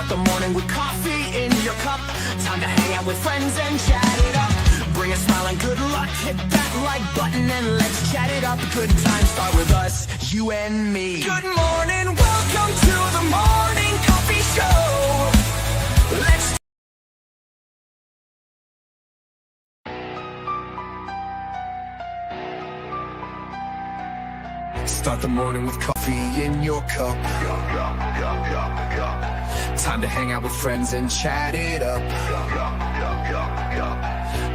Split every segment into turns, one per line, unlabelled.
Start the morning with coffee in your cup. Time to hang out with friends and chat it up. Bring a smile and good luck. Hit that like button and let's chat it up. Good times start with us, you and me. Good morning, welcome to the morning coffee show. Let's start the morning with coffee in your cup. Time to hang out with friends and chat it up.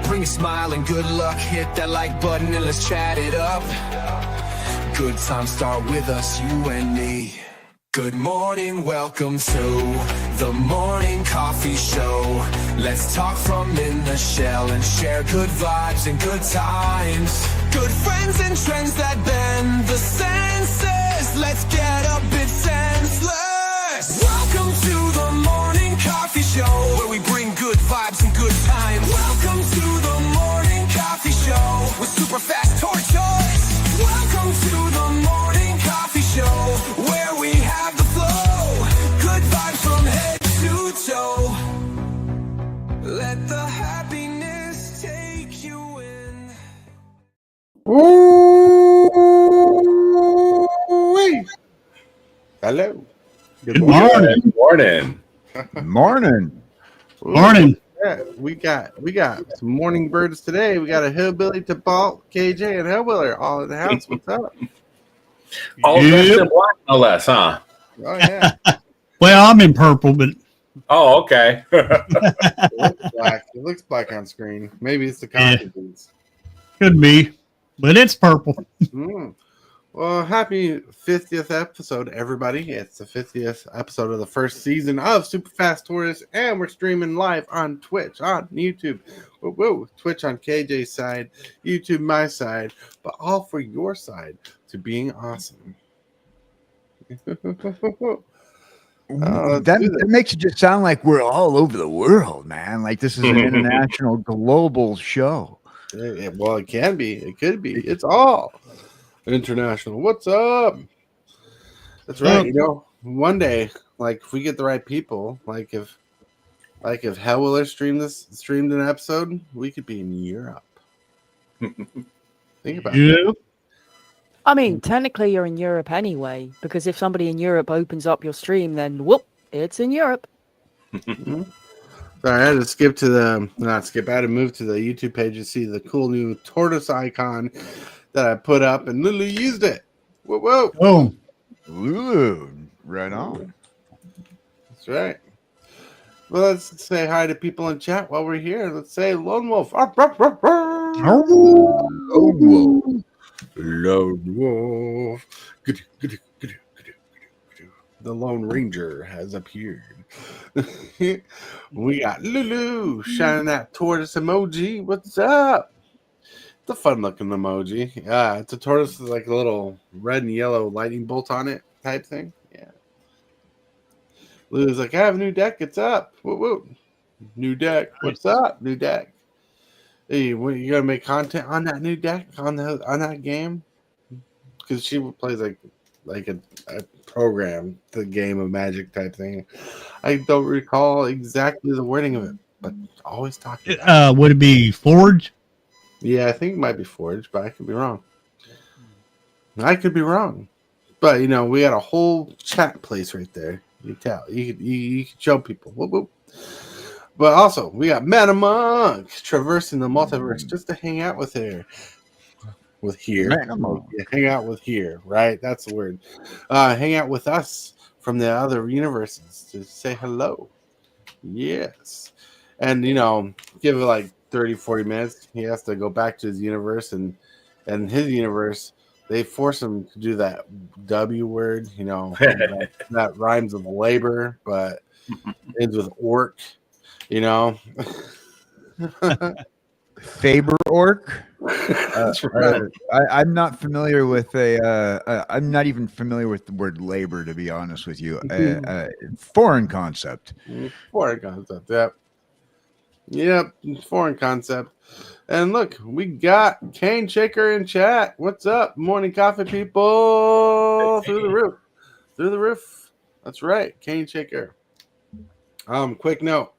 Bring a smile and good luck. Hit that like button and let's chat it up. Good times start with us, you and me. Good morning, welcome to the morning coffee show. Let's talk from in the shell and share good vibes and good times. Good friends and trends that bend the senses. Let's get a bit senseless. Welcome to the morning coffee show, where we bring good vibes and good times. Welcome to the morning coffee show with super fast Tortoise. Welcome to the morning coffee show, where we have the flow. Good vibes from head to toe. Let the happiness take you in.
Ooh-wee. Hello.
Good morning.
Good morning.
Morning.
Morning. Yeah, we got some morning birds today. We got a hillbilly to Balt, KJ, and Hillwiller all in the house. What's up?
All dressed in black, no less, huh?
Oh yeah.
Well, I'm in purple, but
Oh, okay.
It looks black on screen. Maybe it's the coffee beans.
could be. But it's purple.
Mm. Well, happy 50th episode, everybody. It's the 50th episode of the first season of Super Fast Tortoise, and we're streaming live on Twitch, on YouTube. Whoa. Twitch on KJ's side, YouTube my side, but all for your side to being awesome.
That makes it just sound like we're all over the world, man. Like this is an international, global show.
Well, it can be. It could be. It's all international. What's up? That's right. You know, one day, like if we get the right people, like if Hellwiller streamed an episode, we could be in Europe. Think about it.
I mean, technically you're in Europe anyway, because if somebody in Europe opens up your stream, then whoop, it's in Europe.
Sorry, I had to skip to the I had to move to the YouTube page to see the cool new tortoise icon that I put up, and Lulu used it. Whoa.
Oh,
Ooh, right on.
That's right. Well, let's say hi to people in chat while we're here. Let's say Lone Wolf. Lone Wolf. The Lone Ranger has appeared. We got Lulu shining that tortoise emoji. What's up? It's a fun looking emoji. Yeah, it's a tortoise with like a little red and yellow lightning bolt on it type thing. Yeah. Lulu's like, I have a new deck. It's up. Woo. New deck. What's up? New deck. Hey, you gonna make content on that new deck on that game? Because she plays like a program, the game of Magic type thing. I don't recall exactly the wording of it, but always talking.
would it be Forge?
Yeah, I think it might be Forge, but I could be wrong. But you know, we got a whole chat place right there. You can tell. You can show people. Whoop. But also, we got Meta Monk traversing the multiverse just to hang out with her. Hang out with here, right? That's the word. Hang out with us from the other universes to say hello. Yes. And, you know, give it like 30, 40 minutes. He has to go back to his universe, and his universe, they force him to do that W word, you know, that rhymes with labor, but ends with orc. You know,
Faber orc.
That's right.
I'm not familiar with I'm not even familiar with the word labor, to be honest with you. Foreign concept.
Foreign concept. Yep. Foreign concept. And look, we got Cane Shaker in chat. What's up, morning coffee people? Through the roof. That's right, Cane Shaker. Quick note.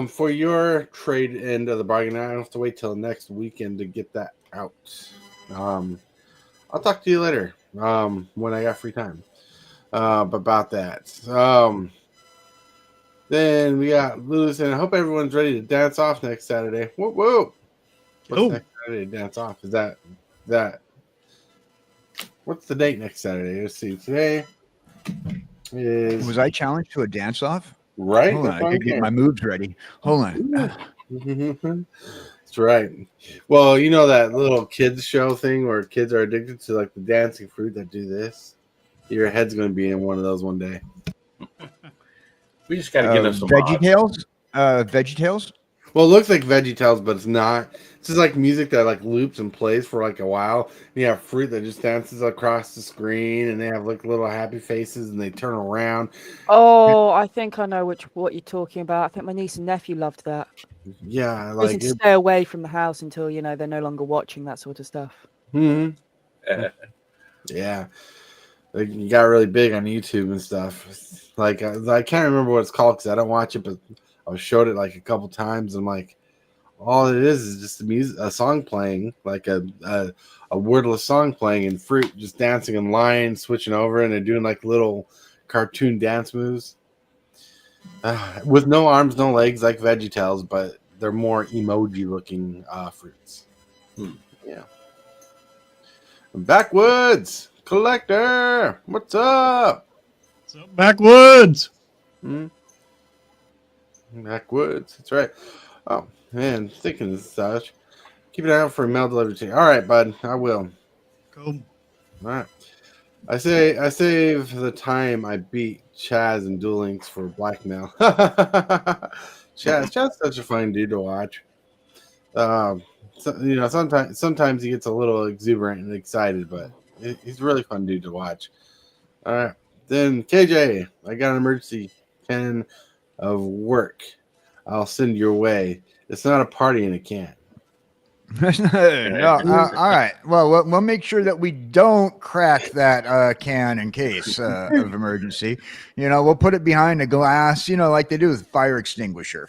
For your trade end of the bargain, I don't have to wait till next weekend to get that out. I'll talk to you later. When I got free time. About that. Then we got Lewis, and I hope everyone's ready to dance off next Saturday. Whoa, whoa! What's
Oh.
next Saturday to dance off? Is that? What's the date next Saturday? Let's see. Today is
Was I challenged to a dance off?
right.
Hold on,
That's
I
why I'm
could get
here.
my moves ready. Hold on.
That's right. Well, you know that little kids show thing where kids are addicted to like the dancing fruit that do this. Your head's going to be in one of those one day.
We just got to get us some
Veggie
mods.
Tales. Veggie Tales.
Well, it looks like VeggieTales, but it's not. It's just like music that like loops and plays for like a while. And you have fruit that just dances across the screen, and they have like little happy faces, and they turn around.
Oh, I think I know what you're talking about. I think my niece and nephew loved that.
Yeah,
Reason
like
to stay away from the house until they're no longer watching that sort of stuff.
yeah, like, you got really big on YouTube and stuff. Like I can't remember what it's called because I don't watch it, but I was showed it like a couple times. I'm like, all it is just a song playing, like a wordless song playing, and fruit just dancing in line, switching over, and they're doing like little cartoon dance moves with no arms, no legs, like VeggieTales, but they're more emoji looking fruits. Yeah. Backwoods Collector, what's up?
So backwoods.
Backwoods, that's right. Oh man, thinking of such. Keep an eye out for mail delivery. All right, bud, I will.
Cool.
All right. I save the time I beat Chaz in Duel Links for blackmail. Chaz's such a fun dude to watch. Sometimes he gets a little exuberant and excited, but he's a really fun dude to watch. All right. Then KJ, I got an emergency 10 of work. I'll send your way. It's not a party in a can.
No, all right. Well, we'll make sure that we don't crack that can in case of emergency. We'll put it behind a glass, like they do with fire extinguisher.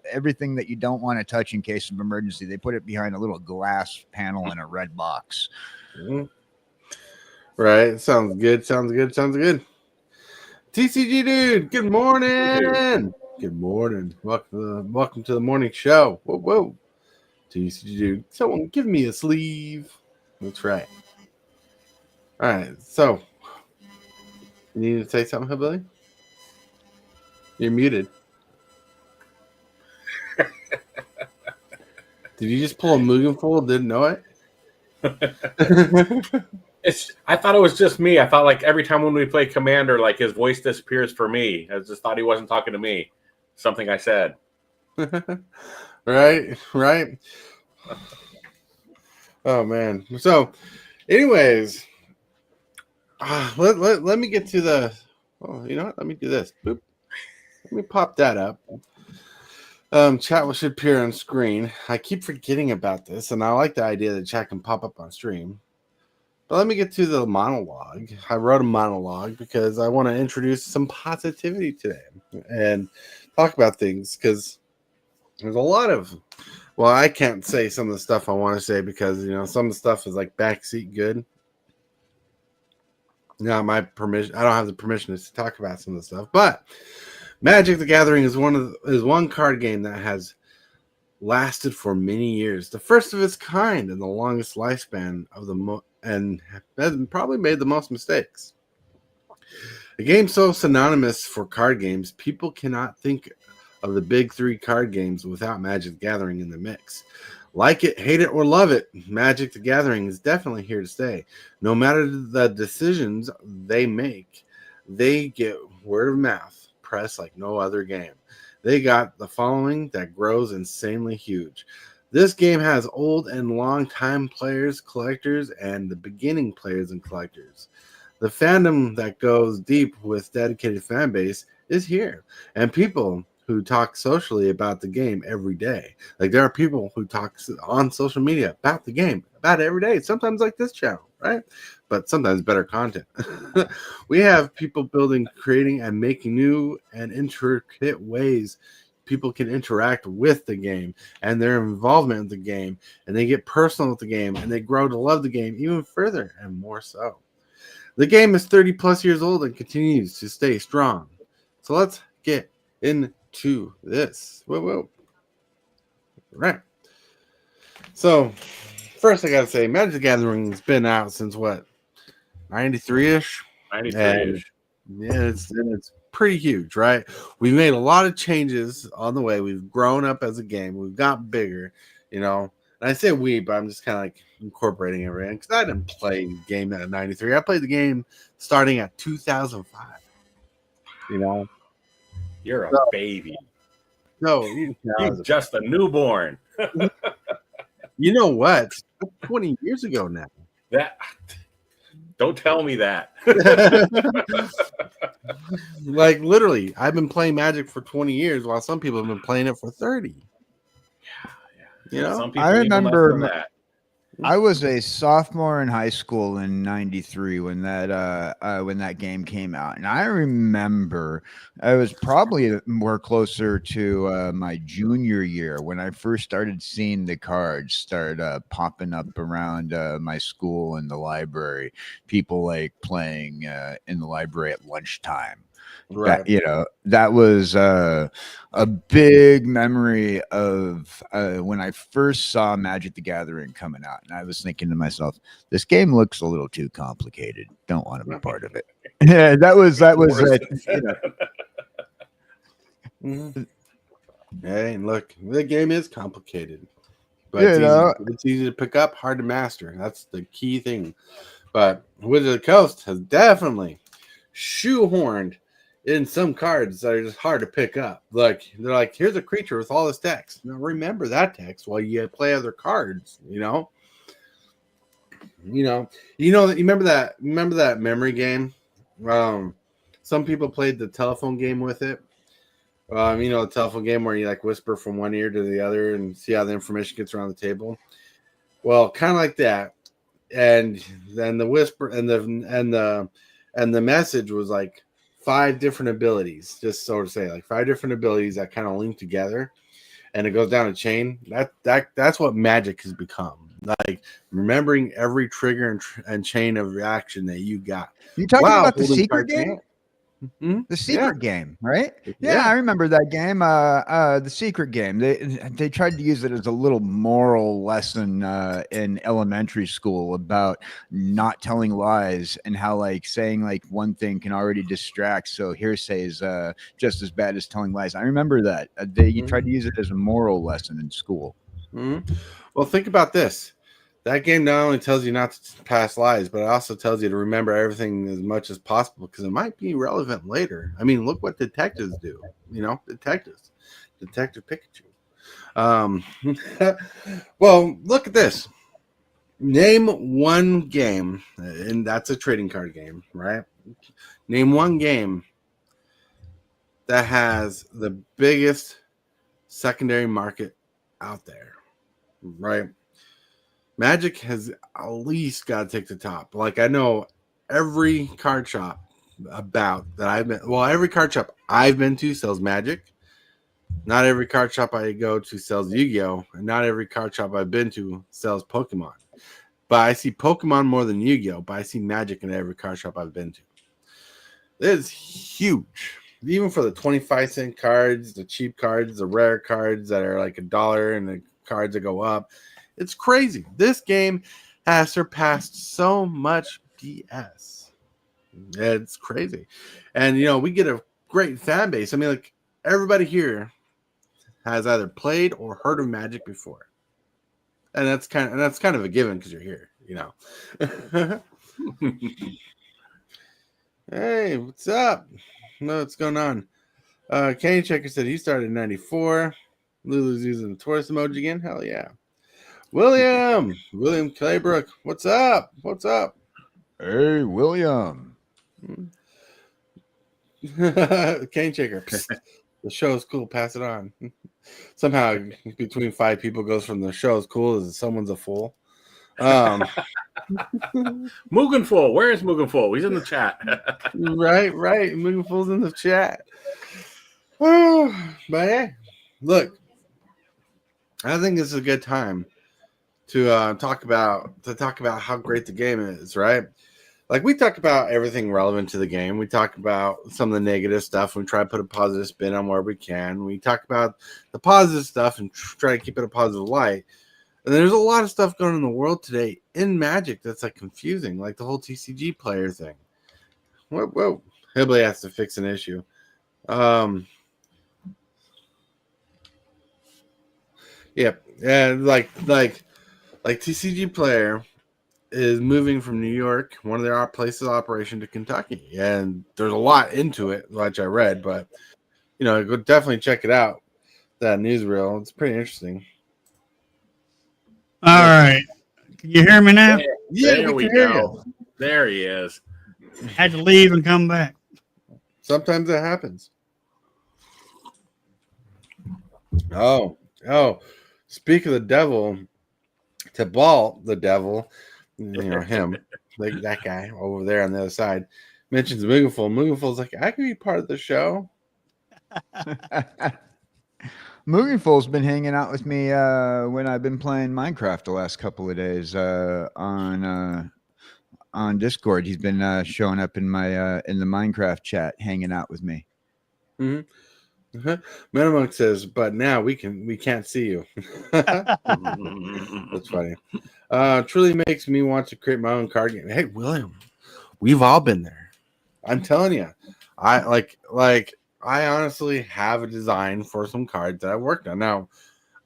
Everything that you don't want to touch in case of emergency, they put it behind a little glass panel in a red box.
Mm-hmm. Right. Sounds good. TCG dude, good morning. Good morning. Welcome to the morning show. Whoa. TCG dude, someone give me a sleeve. That's right. All right. So, you need to say something, Hillbilly? You're muted. Did you just pull a Mugen full? Didn't know it?
I thought it was just me. I thought like every time when we play Commander, like his voice disappears for me. I just thought he wasn't talking to me. Something I said.
Right. Oh man. So, anyways, let me get to the. Oh, you know what? Let me do this. Boop. Let me pop that up. Chat should appear on screen. I keep forgetting about this, and I like the idea that chat can pop up on stream. But let me get to the monologue. I wrote a monologue because I want to introduce some positivity today and talk about things because there's a lot of. Well, I can't say some of the stuff I want to say because some of the stuff is like backseat good. Not my permission. I don't have the permission to talk about some of the stuff, but Magic the Gathering is one card game that has lasted for many years, the first of its kind and the longest lifespan of and has probably made the most mistakes. A game so synonymous for card games, people cannot think of the big three card games without Magic the Gathering in the mix. Like it, hate it, or love it, Magic the Gathering is definitely here to stay. No matter the decisions they make, they get word of mouth press like no other game. They got the following that grows insanely huge. This game has old and long-time players, collectors, and the beginning players and collectors. The fandom that goes deep with dedicated fan base is here, and people who talk socially about the game every day. Like there are people who talk on social media about the game, about it every day. Sometimes like this channel, right? But sometimes better content. We have people building, creating, and making new and intricate ways people can interact with the game and their involvement in the game, and they get personal with the game, and they grow to love the game even further and more so. The game is 30 plus years old and continues to stay strong. So let's get into this. Whoa. Right. So first I gotta say, Magic the Gathering's been out since what, 93-ish?
93-ish.
Yeah, it's pretty huge, right? We've made a lot of changes on the way. We've grown up as a game. We've got bigger, you know. And I say we, but I'm just kind of like incorporating everything because I didn't play the game at 93. I played the game starting at 2005. You know,
You're a baby.
no,
You're just a newborn.
you know what? 20 years ago now.
That. Don't tell me that.
Like literally, I've been playing Magic for 20 years, while some people have been playing it for 30.
Yeah.
You know,
Some people
I
even less
remember
than that.
I was a sophomore in high school in '93 when that game came out, and I remember I was probably more closer to my junior year when I first started seeing the cards start popping up around my school and the library. People like playing in the library at lunchtime.
right?
That was a big memory of when I first saw Magic the Gathering coming out, and I was thinking to myself, "This game looks a little too complicated. Don't want to be part of it." Yeah, that was
Mhm. Hey, and look, the game is complicated, but it's easy to pick up, hard to master. That's the key thing. But Wizard of the Coast has definitely shoehorned in some cards that are just hard to pick up. Like they're like, here's a creature with all this text. Now remember that text while you play other cards. You remember that memory game. Some people played the telephone game with it. The telephone game where you like whisper from one ear to the other and see how the information gets around the table. Well, kind of like that. And then the whisper and the message was like 5 different abilities, just so to say, like 5 different abilities that kind of link together, and it goes down a chain. That's what Magic has become. Like remembering every trigger and chain of reaction that you got.
You talking about the
holding
secret
cards in
game?
hand. Mhm.
The secret game, right? Yeah,
Yeah.
I remember that game. The secret game. They tried to use it as a little moral lesson in elementary school about not telling lies and how like saying like one thing can already distract. So hearsay is just as bad as telling lies. I remember that they tried to use it as a moral lesson in school.
Mm-hmm. Well, think about this. That game not only tells you not to pass lies, but it also tells you to remember everything as much as possible because it might be relevant later. I mean, look what detectives do. Detective Pikachu. Well, look at this. Name one game, and that's a trading card game, right? Name one game that has the biggest secondary market out there, right? Magic has at least got to take the top. Like I know every card shop every card shop I've been to sells Magic. Not every card shop I go to sells Yu-Gi-Oh! And not every card shop I've been to sells Pokemon. But I see Pokemon more than Yu-Gi-Oh! But I see Magic in every card shop I've been to. It's huge. Even for the 25-cent cards, the cheap cards, the rare cards that are like $1 and the cards that go up. It's crazy. This game has surpassed so much BS. It's crazy. And, we get a great fan base. I mean, like, everybody here has either played or heard of Magic before. And that's kind of a given because you're here, Hey, what's up? What's going on? Kenny Checker said he started in 94. Lulu's using the Tortoise emoji again. Hell yeah. William Claybrook, what's up?
Hey, William.
Cane Checker. The show is cool. Pass it on. Somehow, between 5 people goes from the show is cool as someone's a fool.
Mugenful. Where is Mugenful? He's in the chat.
Right. Mugenful's in the chat. But hey, look, I think it's a good time to talk about how great the game is, right? Like, we talk about everything relevant to the game. We talk about some of the negative stuff. We try to put a positive spin on where we can. We talk about the positive stuff and try to keep it a positive light. And there's a lot of stuff going on in the world today in Magic that's like confusing, like the whole TCG player thing. Whoa. Hillbilly has to fix an issue. Yep. And like TCG player is moving from New York, one of their places of operation, to Kentucky, and there's a lot into it, which I read, but go definitely check it out. That newsreel, it's pretty interesting.
All right. Can you hear me now?
There we go. There he is.
Had to leave and come back.
Sometimes that happens. Oh. Speak of the devil, Tibalt, the devil, him, like that guy over there on the other side, mentions Mugenful. Mugenful's like, I can be part of the show.
Mugenful's been hanging out with me when I've been playing Minecraft the last couple of days on Discord. He's been showing up in my in the Minecraft chat, hanging out with me.
Mm-hmm. Metamonk says, but now we can't see you. That's funny. Truly makes me want to create my own card game. Hey, William, we've all been there. I'm telling you, I honestly have a design for some cards that I worked on. Now,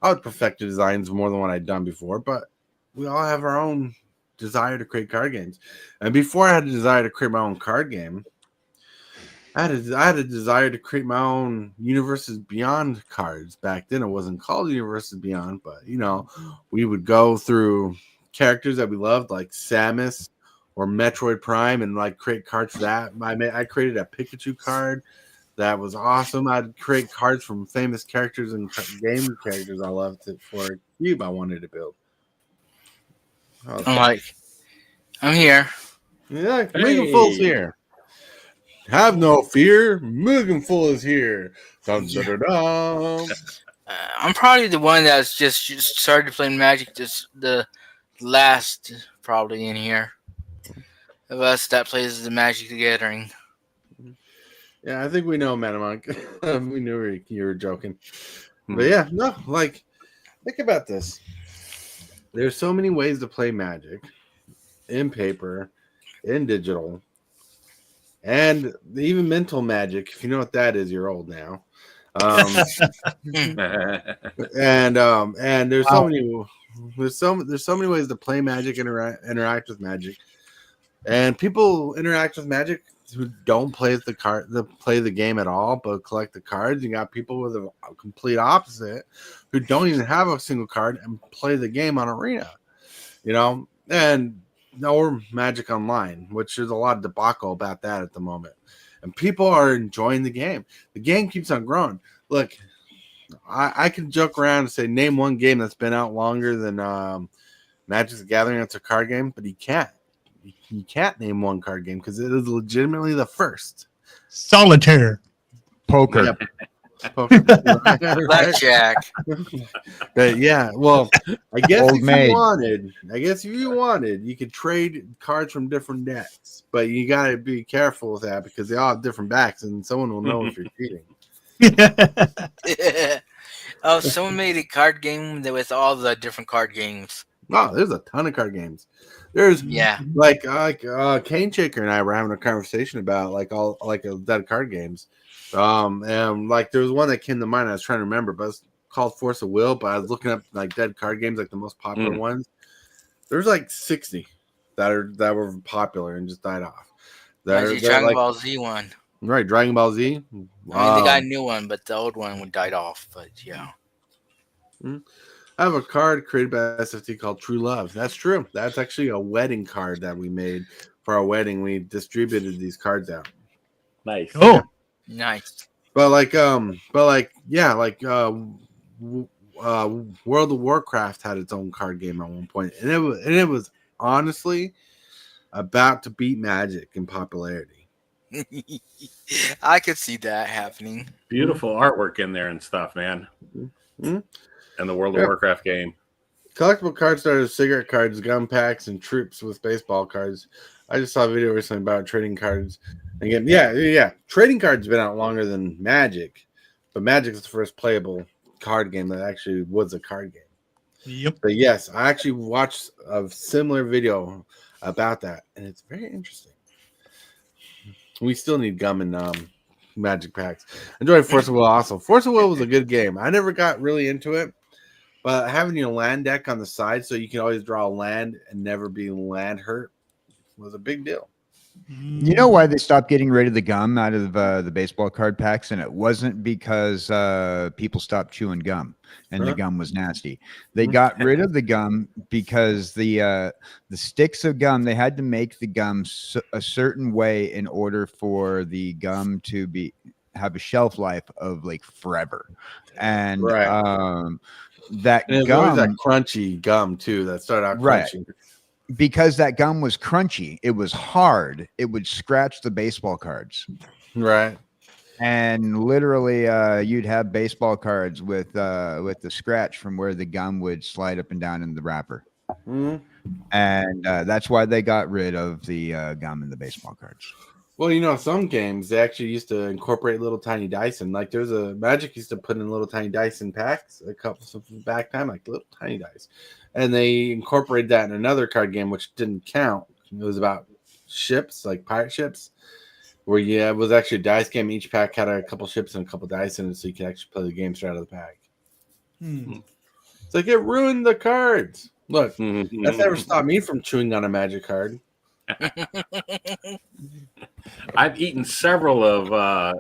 I would perfect the designs more than what I'd done before, but we all have our own desire to create card games. And before I had a desire to create my own card game, I had a desire to create my own Universes Beyond cards. Back then, it wasn't called Universes Beyond, but we would go through characters that we loved, like Samus or Metroid Prime, and like create cards for that. I created a Pikachu card that was awesome. I'd create cards from famous characters and game characters I loved for a cube I wanted to build.
I'm here.
Yeah, Mugenful's here. Have no fear, Mugenful is here. Dun, dun, dun, dun.
I'm probably the one that's just started playing Magic the last probably in here of us that plays the Magic the Gathering.
Yeah, I think we know, Metamonk. We knew you were joking. But yeah, no, think about this. There's so many ways to play Magic in paper, in digital, and even mental Magic. If you know what that is, you're old now. And there's so many ways to play Magic, interact with Magic, and people interact with Magic who don't play the game at all, but collect the cards. You got people with a complete opposite who don't even have a single card and play the game on Arena, and or Magic Online, which there's a lot of debacle about that at the moment. And people are enjoying the game. The game keeps on growing. Look, I can joke around and say, name one game that's been out longer than Magic the Gathering. It's a card game, but you can't. You can't name one card game because it is legitimately the first.
Solitaire.
Poker.
Yep. Poker.
Blackjack.
But yeah, well, I guess
Old
if
maid.
you wanted, you could trade cards from different decks, but you got to be careful with that because they all have different backs, and someone will know if you're cheating.
Oh, someone made a card game with all the different card games.
Oh, there's a ton of card games. There's like Cane Shaker and I were having a conversation about dead card games. And like there was one that came to mind. I was trying to remember, but it's called Force of Will. But I was looking up like dead card games, like the most popular ones. There's like 60 that were popular and just died off.
Dragon Ball Z one.
Right, Dragon Ball Z.
I mean, they got a new one, but the old one died off. But yeah.
I have a card created by SFT called True Love. That's true. That's actually a wedding card that we made for our wedding. We distributed these cards out.
Nice.
Cool.
Nice.
yeah, World of Warcraft had its own card game at one point, and it was honestly about to beat Magic in popularity.
I could see that happening.
Beautiful artwork in there and stuff, man.
Mm-hmm.
And the World of Warcraft game.
Collectible cards started as cigarette cards, gun packs, and troops with baseball cards. I just saw a video recently about trading cards. Again, yeah. Trading cards have been out longer than Magic, but Magic is the first playable card game that actually was a card game.
Yep.
But yes, I actually watched a similar video about that, and it's very interesting. We still need gum and Magic packs. Enjoyed Force of Will also. Force of Will was a good game. I never got really into it. But having your land deck on the side so you can always draw land and never be land hurt was a big deal.
You know why they stopped getting rid of the gum out of the baseball card packs? And it wasn't because people stopped chewing gum and the gum was nasty. They got rid of the gum because the sticks of gum, they had to make the gum a certain way in order for the gum to have a shelf life of like forever. And that
and
gum,
always that crunchy gum too that started out crunchy.
Because that gum was crunchy, it was hard, it would scratch the baseball cards,
right?
And literally you'd have baseball cards with the scratch from where the gum would slide up and down in the wrapper. And that's why they got rid of the gum in the baseball cards.
Well, some games they actually used to incorporate little tiny dice, and like there's a Magic used to put in little tiny dice in packs a couple of back time, like little tiny dice, and they incorporated that in another card game which didn't count. It was about ships, like pirate ships, where it was actually a dice game. Each pack had a couple ships and a couple dice in it, so you could actually play the game straight out of the pack. It's like it ruined the cards. Look, that's never stopped me from chewing on a Magic card.
I've eaten several of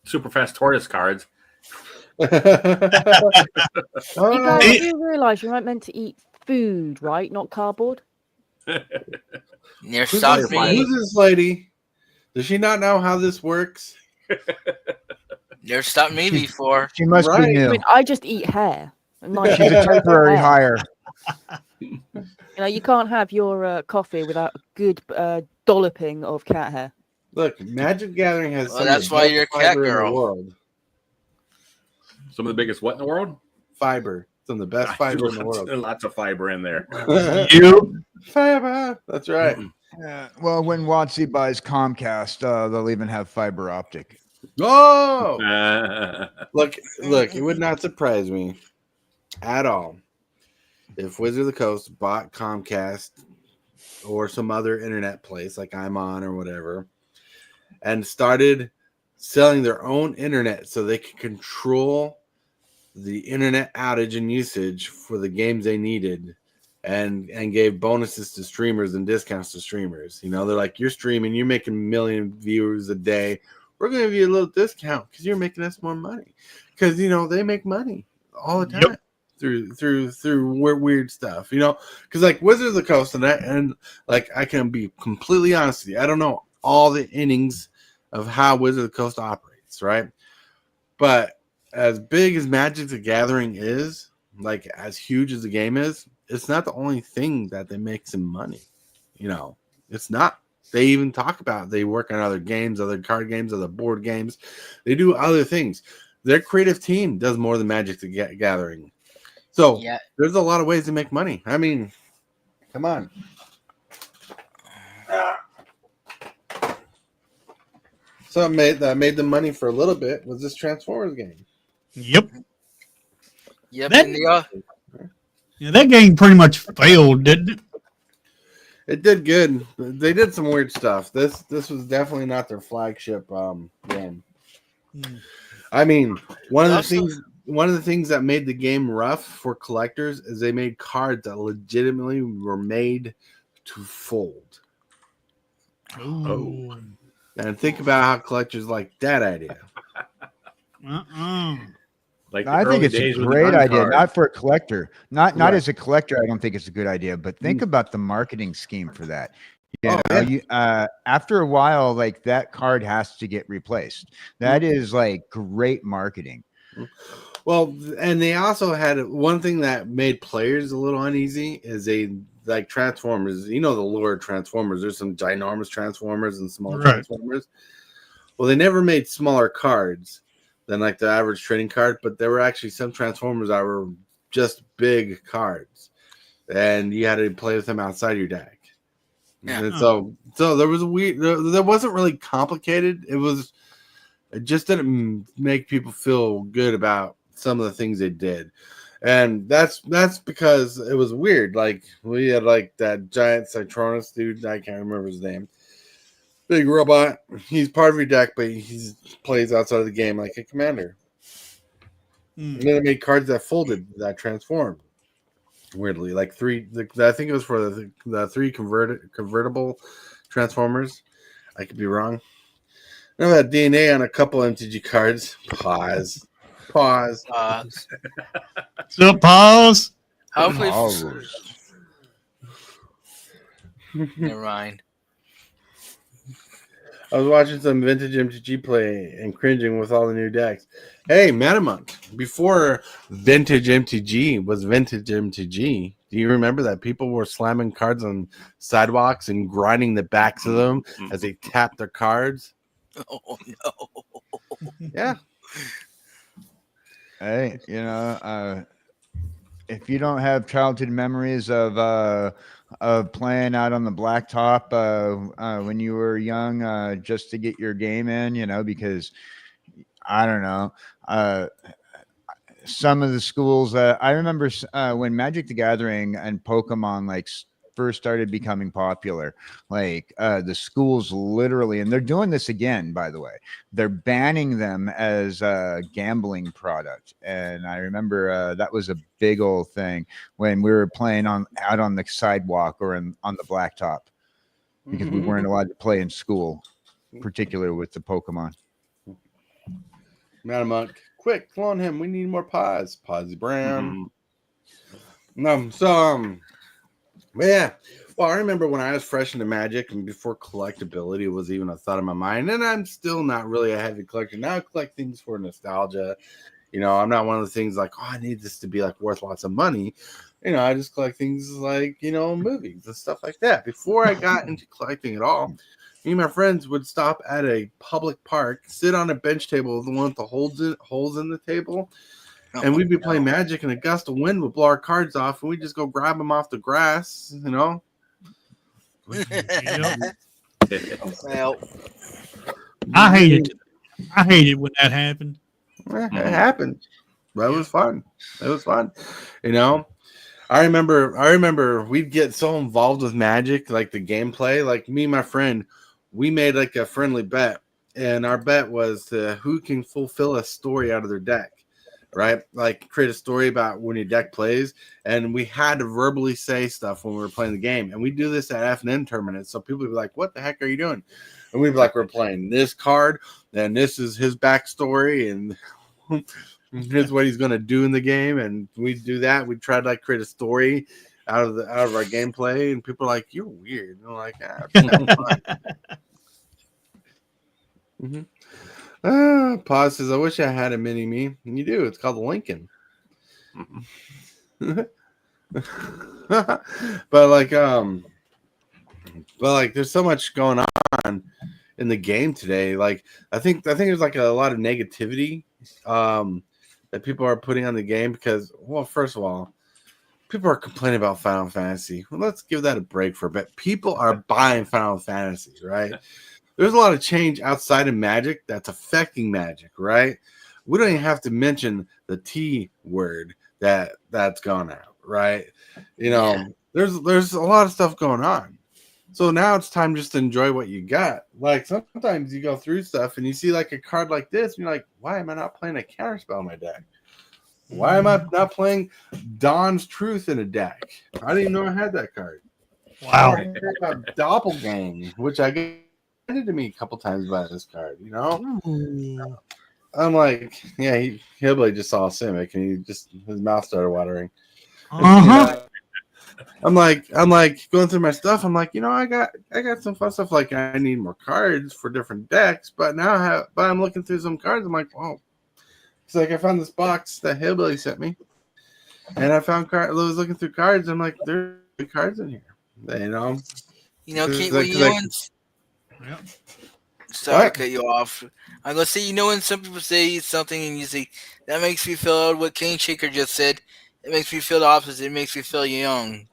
Super Fast Tortoise cards.
You guys do realize you're not meant to eat food, right? Not cardboard.
Who's this lady? Does she not know how this works?
Never stopped me before.
She must be new.
I mean, I just eat hair.
She's a temporary hire.
You can't have your coffee without a good dolloping of cat hair.
Look, Magic Gathering has
that's why you're a cat girl.
World.
Some of the biggest what in the world?
Fiber. Some of the best fiber in the world.
Lots of fiber in there.
Fiber. That's right.
Well, when WotC buys Comcast, they'll even have fiber optic.
Oh! Look, it would not surprise me at all if Wizard of the Coast bought Comcast or some other internet place like I'm on or whatever and started selling their own internet so they could control the internet outage and usage for the games they needed and gave bonuses to streamers and discounts to streamers. They're like, you're streaming, you're making 1 million viewers a day. We're going to give you a little discount because you're making us more money. Because, they make money all the time. Through weird stuff, because like Wizard of the Coast and like I can be completely honest with you, I don't know all the innings of how Wizard of the Coast operates, right? But as big as Magic the Gathering is, like as huge as the game is, it's not the only thing that they make some money. It's not. They even talk about they work on other games, other card games, other board games. They do other things. Their creative team does more than Magic the Gathering. So there's a lot of ways to make money. I mean, come on. Something that made them money for a little bit was this Transformers game.
Yep.
That
game pretty much failed, didn't it?
It did good. They did some weird stuff. This was definitely not their flagship game. I mean, one of the things that made the game rough for collectors is they made cards that legitimately were made to fold.
Oh.
And think about how collectors like that idea.
Like
I think it's a great idea, not for a collector. Not as a collector, I don't think it's a good idea. But think about the marketing scheme for that. You
Oh,
know,
yeah.
after a while, like that card has to get replaced. That
Mm-hmm.
is like great marketing.
Well, and they also had one thing that made players a little uneasy is they like Transformers. You know the lore of Transformers. There's some ginormous Transformers and smaller
Right.
Transformers. Well, they never made smaller cards than like the average trading card, but there were actually some Transformers that were just big cards, and you had to play with them outside your deck.
Yeah.
And so there was a weird. There wasn't really complicated. It just didn't make people feel good about some of the things they did. And that's because it was weird. Like we had like that giant Citronus dude, I can't remember his name. Big robot. He's part of your deck, but he plays outside of the game like a commander. And then they made cards that folded, that transformed. Weirdly, like I think it was for the three convertible Transformers. I could be wrong. I know that DNA on a couple MTG cards. Pause.
So pause.
Hopefully,
Oh.
never mind.
I was watching some vintage MTG play and cringing with all the new decks. Hey, Metamonk, before vintage MTG was vintage MTG, do you remember that people were slamming cards on sidewalks and grinding the backs of them as they tapped their cards?
Oh no.
Yeah.
Hey, if you don't have childhood memories of playing out on the blacktop when you were young, just to get your game in, because I don't know, some of the schools. I remember when Magic the Gathering and Pokemon first started becoming popular, the schools literally, and they're doing this again, by the way, they're banning them as a gambling product. And I remember that was a big old thing when we were playing out on the sidewalk or on the blacktop, because we weren't allowed to play in school, particularly with the Pokemon.
Metamonk, quick, clone him. We need more Paz. Posy Brown. But yeah. Well, I remember when I was fresh into Magic and before collectability was even a thought in my mind, and I'm still not really a heavy collector. Now I collect things for nostalgia. I'm not one of the things like, oh, I need this to be like worth lots of money. I just collect things like, movies and stuff like that. Before I got into collecting at all, me and my friends would stop at a public park, sit on a bench table with the one with the holes in the table, and we'd be playing Magic, and a gust of wind would blow our cards off, and we'd just go grab them off the grass,
Well,
I hate it when that happened.
It happened, but it was fun. I remember we'd get so involved with Magic, like the gameplay. Like me and my friend, we made like a friendly bet, and our bet was who can fulfill a story out of their deck, right? Like create a story about when your deck plays, and we had to verbally say stuff when we were playing the game. And we do this at F&N tournaments, so people would be like, "What the heck are you doing?" And we'd be like, "We're playing this card, and this is his backstory, and here's what he's going to do in the game." And we'd do that. We'd try to create a story out of our gameplay, and people are like, "You're weird." And I'm like, Pause says, "I wish I had a mini me." And you do. It's called the Lincoln. but there's so much going on in the game today. I think there's a lot of negativity that people are putting on the game because, well, first of all, people are complaining about Final Fantasy. Well, let's give that a break for a bit. People are buying Final Fantasy, right? There's a lot of change outside of Magic that's affecting Magic, right? We don't even have to mention the T word that's gone out, right? There's a lot of stuff going on. So now it's time just to enjoy what you got. Sometimes you go through stuff and you see a card like this, and you're like, why am I not playing a counterspell in my deck? Why am I not playing Dawn's Truth in a deck? I didn't even know I had that card.
Wow.
Doppelgang, which I get to me a couple times by this card, I'm like, yeah, Hillbilly just saw a Simic and his mouth started watering. I'm like going through my stuff. I'm like, I got some fun stuff. Like I need more cards for different decks, but I'm looking through some cards. I'm like, wow. It's like I found this box that Hillbilly sent me, and I found I was looking through cards. I'm like, there's cards in here.
Kate,
Yeah.
sorry
What?
to cut you off. I'm gonna say, when some people say something and you say that makes me feel what King Shaker just said, it makes me feel the opposite. It makes me feel young.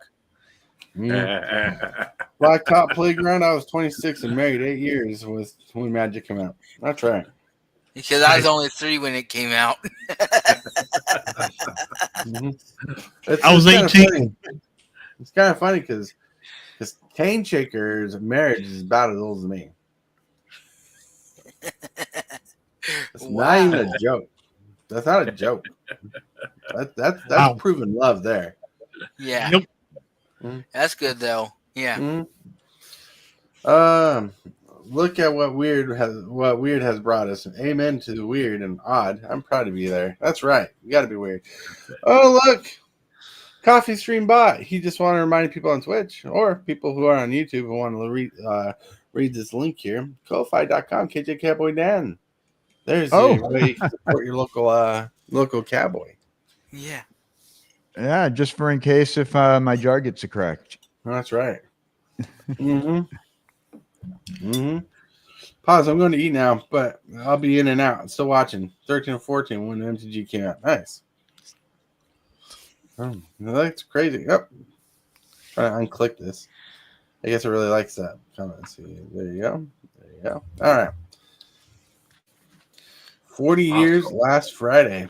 Blacktop Playground. I was 26 and married 8 years when Magic came out. That's right.
Because I was only 3 when it came out.
I was 18.
It's kind of funny because Cane Shaker's marriage is about as old as me. It's not even a joke. That's not a joke. That's
Wow.
proven love there.
Yeah.
Yep.
That's good though. Yeah.
Look at what weird has brought us. Amen to the weird and odd. I'm proud to be there. That's right. You got to be weird. Oh, look. Coffee Stream Bot. He just wanted to remind people on Twitch or people who are on YouTube who want to read this link here. Ko-fi.com, KJ Cowboy Dan. There's a way you can support your local cowboy.
Yeah.
Yeah, just for in case if my jar gets a crack.
That's right. Pause. I'm going to eat now, but I'll be in and out. Still watching. 13 and 14 when MTG came out. Nice. Oh, that's crazy. Yep. Try to unclick this. I guess it really likes that. Come on, see. There you go. There you go. All right. 40 years last Friday.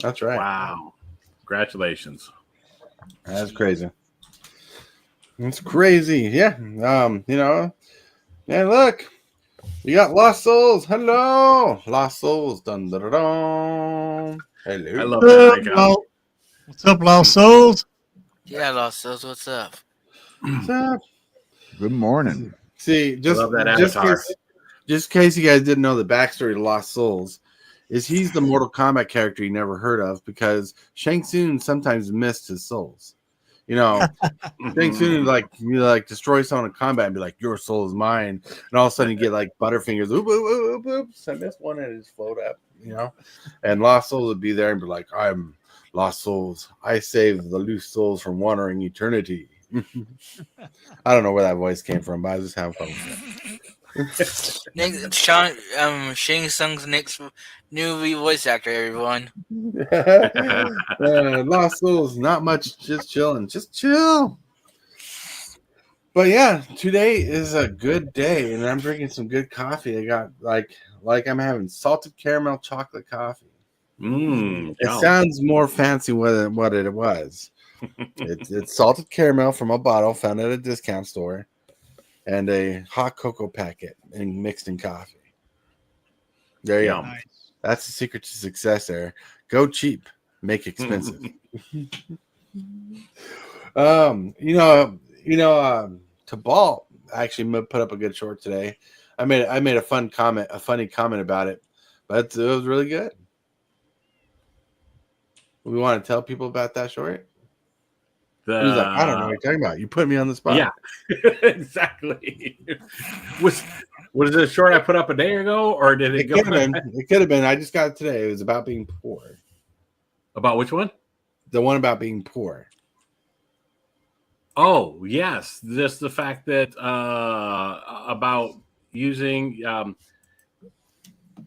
That's right.
Wow. Congratulations.
That's crazy. It's crazy. Yeah. Yeah, look. You got Lost Souls. Hello. Lost Souls. Dun, dun, dun, dun. Hello.
I love that icon.
What's up, Lost Souls?
Yeah, Lost Souls, what's up?
What's up?
Good morning.
See, just in case you guys didn't know the backstory to Lost Souls, is he's the Mortal Kombat character you never heard of because Shang Tsung sometimes missed his souls. Shang Tsung like destroy someone in combat and be like, "Your soul is mine," and all of a sudden you get like Butterfingers. Oop, oop, oop, oops, I missed one and it just float up. And Lost Souls would be there and be like, "I'm Lost Souls. I save the loose souls from wandering eternity." I don't know where that voice came from, but I was just having fun with it.
Shang Tsung's next new voice actor, everyone.
Lost Souls, not much, just chilling. Just chill. But yeah, today is a good day, and I'm drinking some good coffee. I got like I'm having salted caramel chocolate coffee. It sounds more fancy than what it was. It's salted caramel from a bottle found at a discount store, and a hot cocoa packet and mixed in coffee. There you go.
Nice.
That's the secret to success. There, go cheap, make expensive. Tabal actually put up a good short today. I made a funny comment about it, but it was really good. We want to tell people about that short. He's like, I don't know what you're talking about. You put me on the spot.
Yeah, exactly. Was it a short I put up a day ago, or did it go?
It could have been. I just got it today. It was about being poor.
About which one?
The one about being poor.
Oh, yes. Just the fact that about using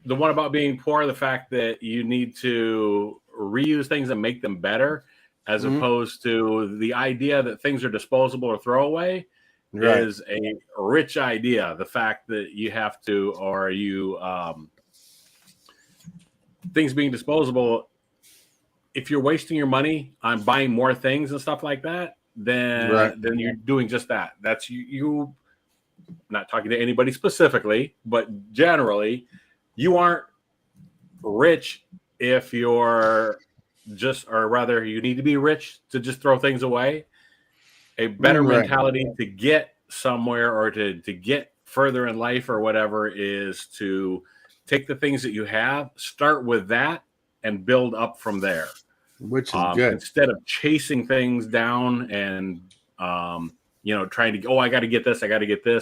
the one about being poor, the fact that you need to reuse things and make them better, as opposed to the idea that things are disposable or throwaway is a rich idea. The fact that you have to, or you things being disposable, if you're wasting your money on buying more things and stuff like that, then you're doing just that. That's you not talking to anybody specifically, but generally, you aren't rich if you're or rather, you need to be rich to just throw things away. A better mentality to get somewhere or to get further in life or whatever is to take the things that you have, start with that, and build up from there.
which is good.
Instead of chasing things down and trying to I got to get this,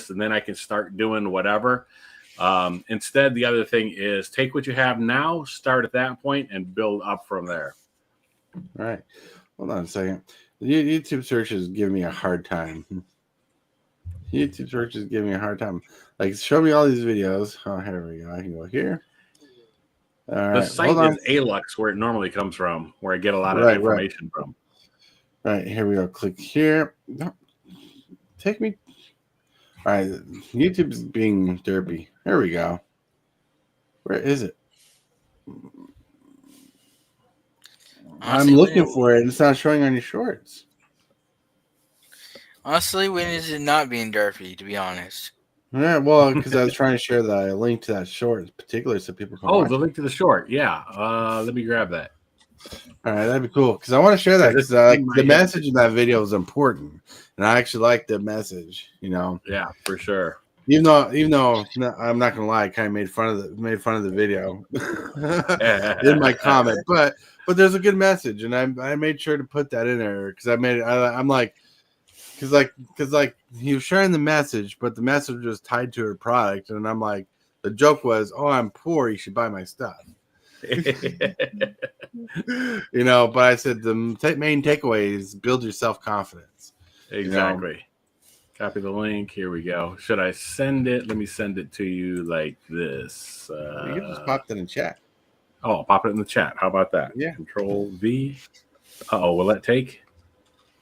and then I can start doing whatever. Instead, the other thing is take what you have now, start at that point, and build up from there.
All right. Hold on a second. YouTube search is giving me a hard time. YouTube search is giving me a hard time. Like, show me all these videos. Oh, here we go. I can go here. All right.
The site is Alux, where it normally comes from, where I get a lot of information from.
All right, here we go. Click here. No. Take me. All right, YouTube's being derpy. Here we go. Where is it?
Honestly,
I'm looking for it. It's not showing on your shorts.
Honestly, when is it not being derpy, to be honest?
Yeah, well, because I was trying to share the link to that short in particular so people can watch
the link to the short. Yeah. Let me grab that.
All right, that'd be cool because I want to share that because the message in that video is important, and I actually like the message.
Yeah, for sure.
Even though I'm not gonna lie, I kind of made fun of the video in my comment, but there's a good message, and I made sure to put that in there because I'm like. Because he was sharing the message, but the message was tied to her product, and I'm like, the joke was, "Oh, I'm poor. You should buy my stuff." But I said the main takeaway is build your self confidence.
Exactly. Copy the link. Here we go. Should I send it? Let me send it to you like this.
You can just pop that in chat.
Oh, I'll pop it in the chat. How about that?
Yeah.
Control V. Will that take?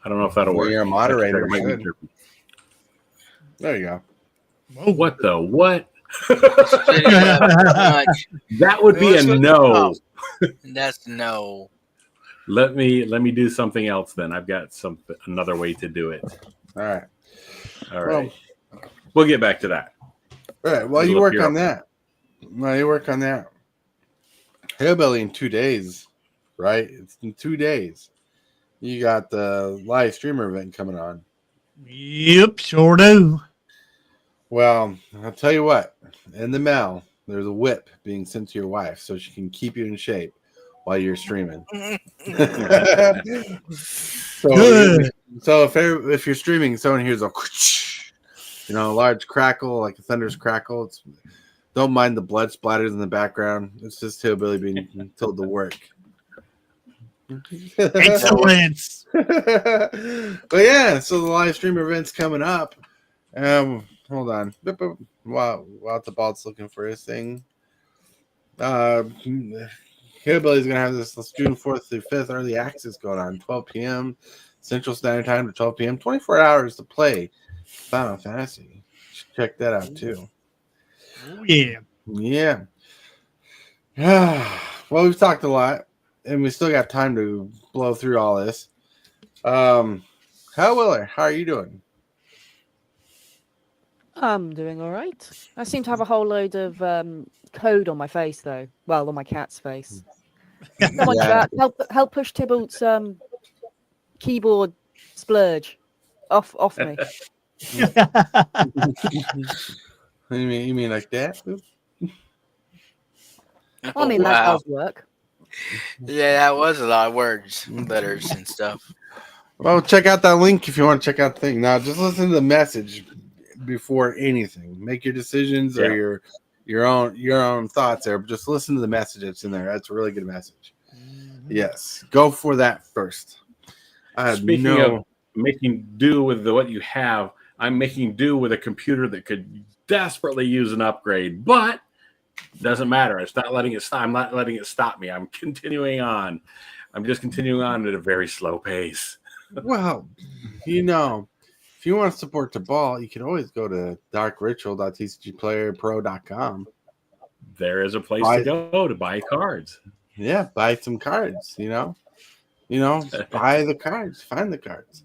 I don't know if that'll work.
You're a moderator. There you go.
Oh, what the what? That would be a no.
That's no.
Let me do something else then. I've got another way to do it.
All right.
We'll get back to that.
All right. While you work on that. Hillbilly in 2 days, right? It's in 2 days. You got the live streamer event coming on.
Yep, sure do.
Well, I'll tell you what. In the mail, there's a whip being sent to your wife so she can keep you in shape while you're streaming. So if you're streaming, someone hears a large crackle, like a thunderous crackle. Don't mind the blood splatters in the background. It's just Hillbilly being told to work.
Excellent.
But yeah, so the live stream event's coming up. Hold on. While the bald's looking for his thing. Hillbilly's gonna have this June 4th through 5th early access going on, 12 p.m. Central Standard Time to 12 p.m. 24 hours to play Final Fantasy. Check that out too.
Oh yeah.
Yeah. Well, we've talked a lot. And we still got time to blow through all this. Hal Willer, how are you doing?
I'm doing all right. I seem to have a whole load of code on my face, though. Well, on my cat's face. Come on, chat. Help push Tybalt's keyboard splurge off me.
You mean like that?
I mean, that does work.
Yeah, that was a lot of words, letters, and stuff.
Well, check out that link if you want to check out the thing. Now, just listen to the message before anything. Make your decisions or your own thoughts there. But just listen to the message that's in there. That's a really good message. Mm-hmm. Yes, go for that first.
Speaking of making do with what you have, I'm making do with a computer that could desperately use an upgrade, but doesn't matter. It's not letting it stop. I'm not letting it stop me. I'm continuing on. I'm just continuing on at a very slow pace.
Well, if you want to support the ball, you can always go to darkritual.tcgplayerpro.com.
There is a place to go to buy cards.
Yeah, buy some cards. Buy the cards. Find the cards.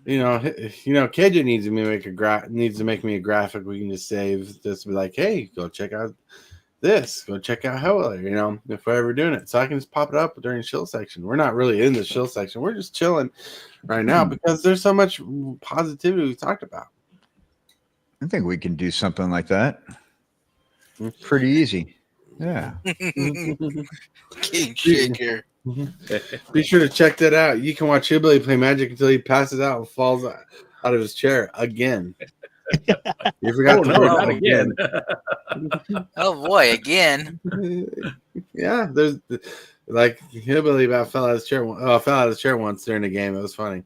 Kedja needs to make me a graphic. We can just save this. Be like, hey, go check out this. Go check out Hellwiller. If we're ever doing it, so I can just pop it up during shill section. We're not really in the shill section. We're just chilling right now because there's so much positivity we talked about.
I think we can do something like that. Pretty easy. Yeah.
King Shaker.
Be sure to check that out. You can watch Hillbilly play Magic until he passes out and falls out of his chair again. You forgot the word
not
again.
Oh boy, again.
Yeah, there's like Hillbilly about fell out of his chair once during the game. It was funny.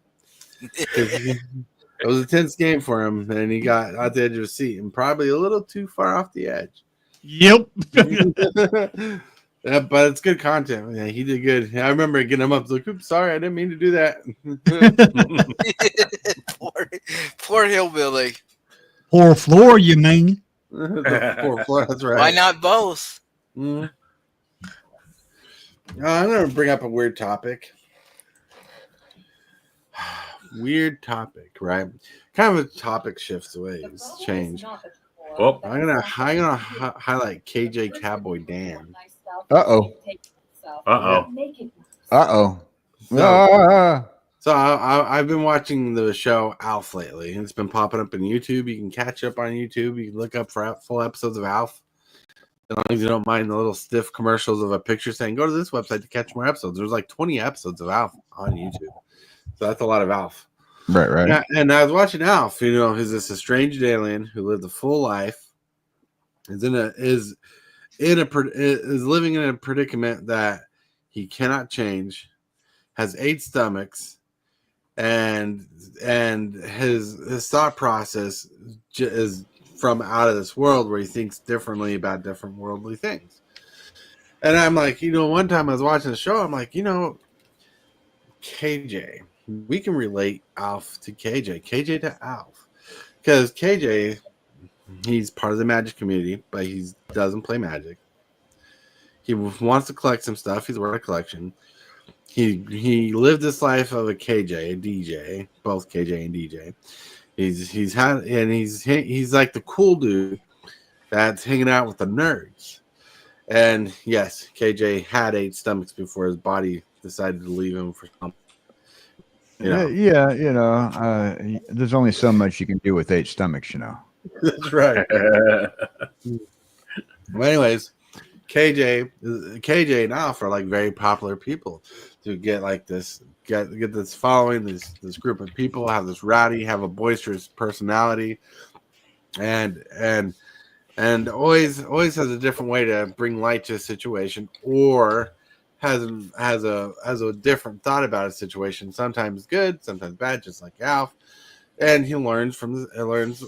It was a tense game for him, and he got out the edge of his seat and probably a little too far off the edge.
Yep.
Yeah, but it's good content. Yeah, he did good. I remember getting him up. Like, oops, sorry, I didn't mean to do that.
poor Hillbilly.
Poor floor, you mean?
Poor floor, that's right.
Why not both?
I'm going to bring up a weird topic. Weird topic, right? Kind of a topic shifts away. It's changed.
Oh,
I'm gonna highlight KJ Cowboy Dan.
Uh-oh.
So I've been watching the show Alf lately. It's been popping up in YouTube. You can catch up on YouTube. You can look up for full episodes of Alf. As long as you don't mind the little stiff commercials of a picture saying, go to this website to catch more episodes. There's like 20 episodes of Alf on YouTube. So that's a lot of Alf.
Right.
Yeah, and I was watching Alf. He's this estranged alien who lived a full life. Is living in a predicament that he cannot change. Has 8 stomachs, and his thought process is from out of this world, where he thinks differently about different worldly things. And I'm like, one time I was watching the show, I'm like, KJ. We can relate Alf to KJ to Alf, because KJ, he's part of the Magic community, but he doesn't play Magic. He wants to collect some stuff. He's worth a collection. He lived this life of a KJ, a DJ, both KJ and DJ. He's like the cool dude that's hanging out with the nerds. And yes, KJ had 8 stomachs before his body decided to leave him for something.
There's only so much you can do with 8 stomachs,
That's right. Well, anyways, KJ and Alf are like very popular people to get like this, get this following, this group of people, have this rowdy, have a boisterous personality, and always has a different way to bring light to a situation, or has a different thought about a situation. Sometimes good, sometimes bad, just like Alf. And he learns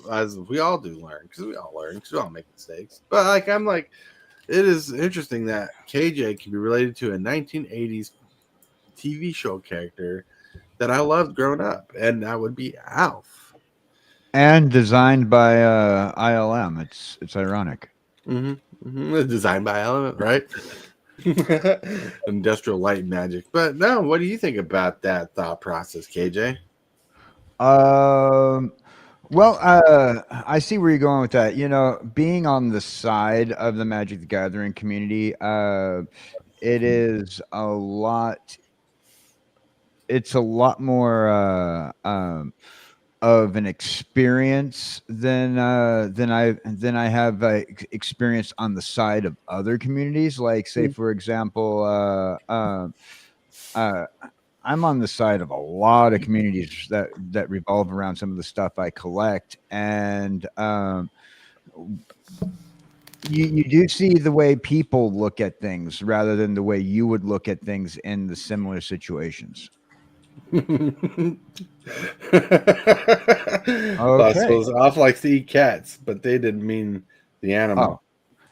as we all do learn, because we all make mistakes. But it is interesting that KJ can be related to a 1980s TV show character that I loved growing up, and that would be Alf.
And designed by ILM. It's ironic.
Designed by ILM, right? Industrial Light Magic. But no, what do you think about that thought process, KJ?
Well, I see where you're going with that. Being on the side of the Magic the Gathering community, it is a lot. It's a lot more of an experience than I have experienced on the side of other communities. Like, say, for example, I'm on the side of a lot of communities that revolve around some of the stuff I collect, and you do see the way people look at things rather than the way you would look at things in the similar situations.
Okay. Alf likes to eat cats, but they didn't mean the animal.
Oh,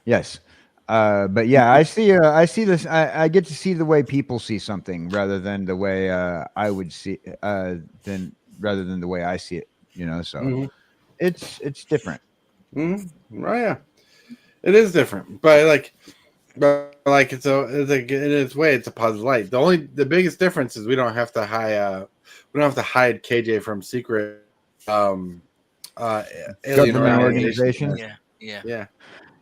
yes. But yeah, I see this. I get to see the way people see something rather than the way I would see rather than the way I see it. So it's different.
Right, yeah, it is different, but it's like in its way, it's a positive light. The biggest difference is we don't have to hide KJ from secret alien
government organizations.
Yeah.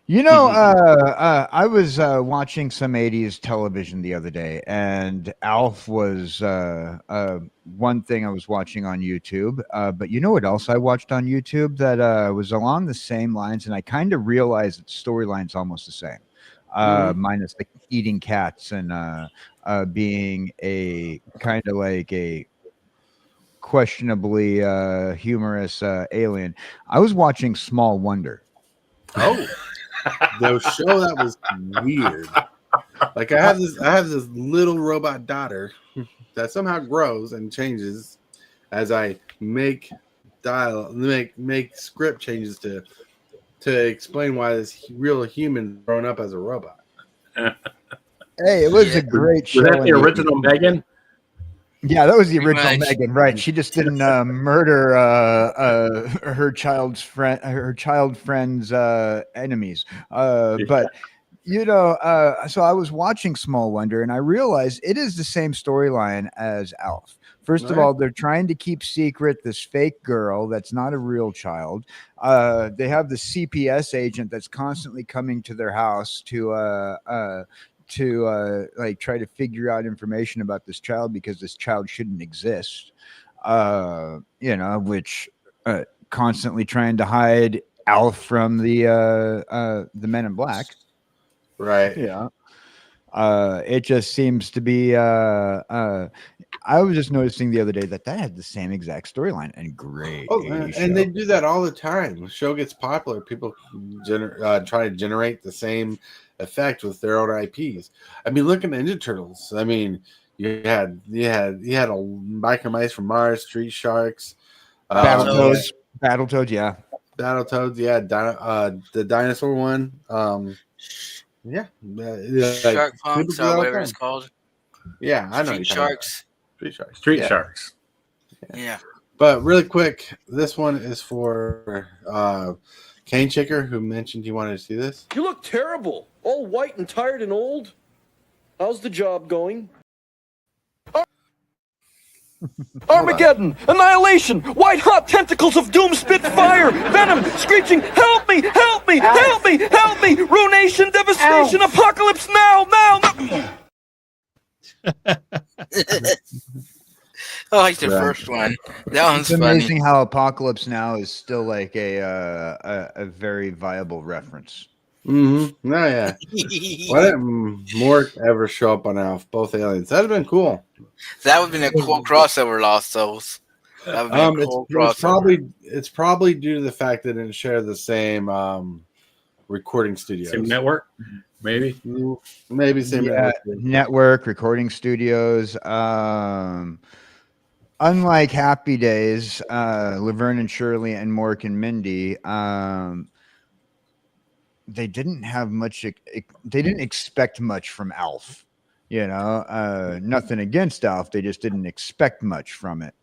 I was watching some 80s television the other day, and Alf was one thing I was watching on YouTube. But you know what else I watched on YouTube that was along the same lines, and I kind of realized that the storyline's almost the same. minus the eating cats and being a kind of like a questionably humorous alien. I was watching Small Wonder.
Oh, the show that was weird. Like I have this little robot daughter that somehow grows and changes as I make script changes to explain why this real human grown up as a robot.
Hey, it was a great show.
Was that the original Megan?
Yeah, that was the
Pretty
original
much.
Megan, right? She just didn't murder her child friend's enemies. But you know, so I was watching Small Wonder, and I realized it is the same storyline as Alf. First of all, they're trying to keep secret this fake girl that's not a real child. They have the CPS agent that's constantly coming to their house to like try to figure out information about this child because this child shouldn't exist. You know, which constantly trying to hide Alf from the Men in Black.
Right.
Yeah. It just seems to be I was just noticing the other day that had the same exact storyline and great.
Oh, and they do that all the time. The show gets popular, people try to generate the same effect with their own IPs. I mean, look at Ninja Turtles. I mean, you had a Biker Mice from Mars, Street Sharks,
Battletoads, yeah.
Battletoads, yeah, the dinosaur one. Yeah,
Shark Punks or whatever it's called.
Yeah, I know.
Street Sharks.
Street Sharks.
Yeah.
But really quick, this one is for Kane Chicker, who mentioned he wanted to see this.
You look terrible. All white and tired and old. How's the job going? Armageddon! Annihilation! White-hot tentacles of doom spit fire! Venom! Screeching! Help me! Help me! Help me! Help me! Ruination! Devastation! Apocalypse now! Now!
I like the first one. That one's
It's amazing
funny.
how Apocalypse Now is still like a very viable reference.
Mm-hmm. Oh, yeah. Why didn't Mork ever show up on Alf? Both aliens. That'd have been cool.
That would have been a cool crossover, Lost Souls. That would have been a cool crossover.
It's probably due to the fact that it didn't share the same recording studios.
Same network, maybe.
Maybe same
network, recording studios. Unlike Happy Days, Laverne and Shirley and Mork and Mindy, they didn't have much. They didn't expect much from Alf. You know, nothing against Alf. They just didn't expect much from it.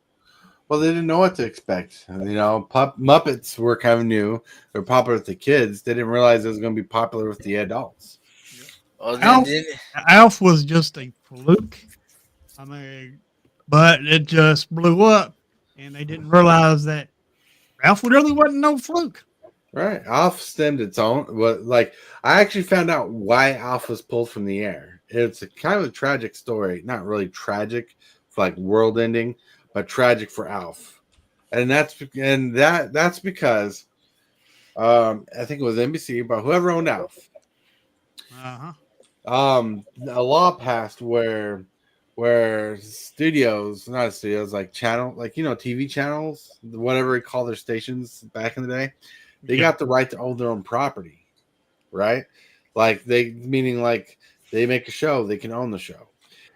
Well, they didn't know what to expect. You know, Muppets were kind of new. They're popular with the kids. They didn't realize it was going to be popular with the adults.
Well,
Alf was just a fluke. I mean, but it just blew up, and they didn't realize that Alf really wasn't no fluke.
Right. Alf stemmed its own. Like, I actually found out why Alf was pulled from the air. It's a kind of a tragic story. Not really tragic, for like world ending, but tragic for Alf. And that's because I think it was NBC, but whoever owned Alf.
Uh-huh.
A law passed where studios, not studios, like channel, like, you know, TV channels, whatever we call their stations back in the day, they got the right to own their own property, right? Like meaning they make a show, they can own the show.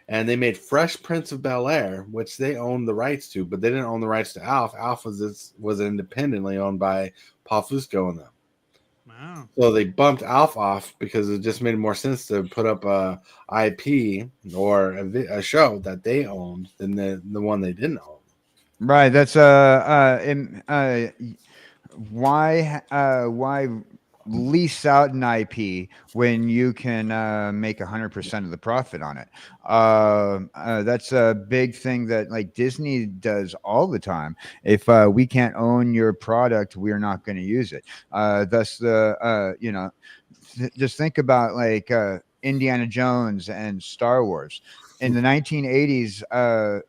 And they made Fresh Prince of Bel-Air, which they owned the rights to, but they didn't own the rights to Alf. Alf was independently owned by Paul Fusco and them.
Wow.
So they bumped Alf off because it just made more sense to put up a IP or a show that they owned than the one they didn't own.
Right. That's why lease out an IP when you can make 100% of the profit on it. That's a big thing that like Disney does all the time. If we can't own your product, we're not going to use it. Thus the just think about like Indiana Jones and Star Wars in the 1980s.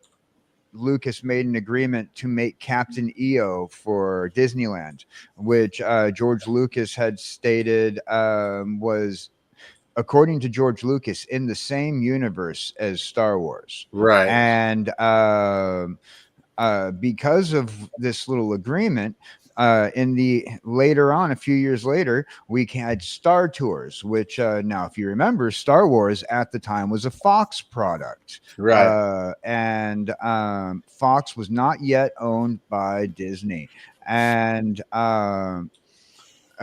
Lucas made an agreement to make Captain EO for Disneyland, which George Lucas had stated was according to George Lucas, in the same universe as Star Wars.
Right.
And because of this little agreement, later on, a few years later, we had Star Tours, which now, if you remember, Star Wars at the time was a Fox product,
Right.
and Fox was not yet owned by Disney, and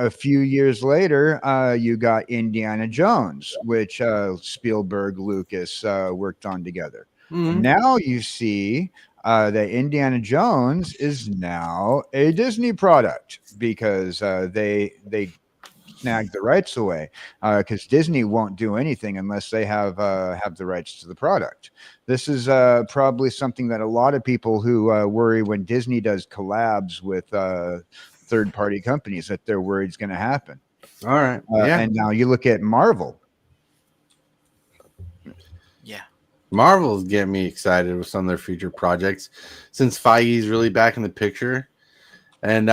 a few years later, you got Indiana Jones, which Spielberg, Lucas worked on together.
Mhm.
Now you see that Indiana Jones is now a Disney product because they snagged the rights away, because Disney won't do anything unless they have the rights to the product. This is probably something that a lot of people who worry when Disney does collabs with third-party companies that they're worried is going to happen.
All right. Yeah.
And now you look at Marvel.
Yeah.
Marvel's getting me excited with some of their future projects since Feige's really back in the picture. And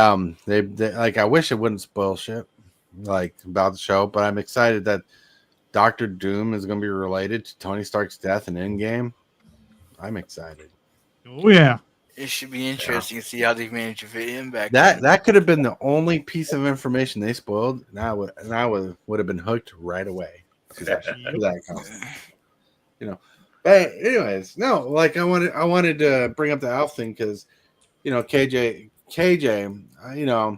they like, I wish it wouldn't spoil shit like about the show, but I'm excited that Doctor Doom is going to be related to Tony Stark's death in Endgame. I'm excited.
Oh yeah.
It should be interesting to see how they manage to fit him back.
That could have been the only piece of information they spoiled, and I would have been hooked right away to that concept. You know. But anyways, no, like I wanted to bring up the Alf thing because, you know, KJ, you know,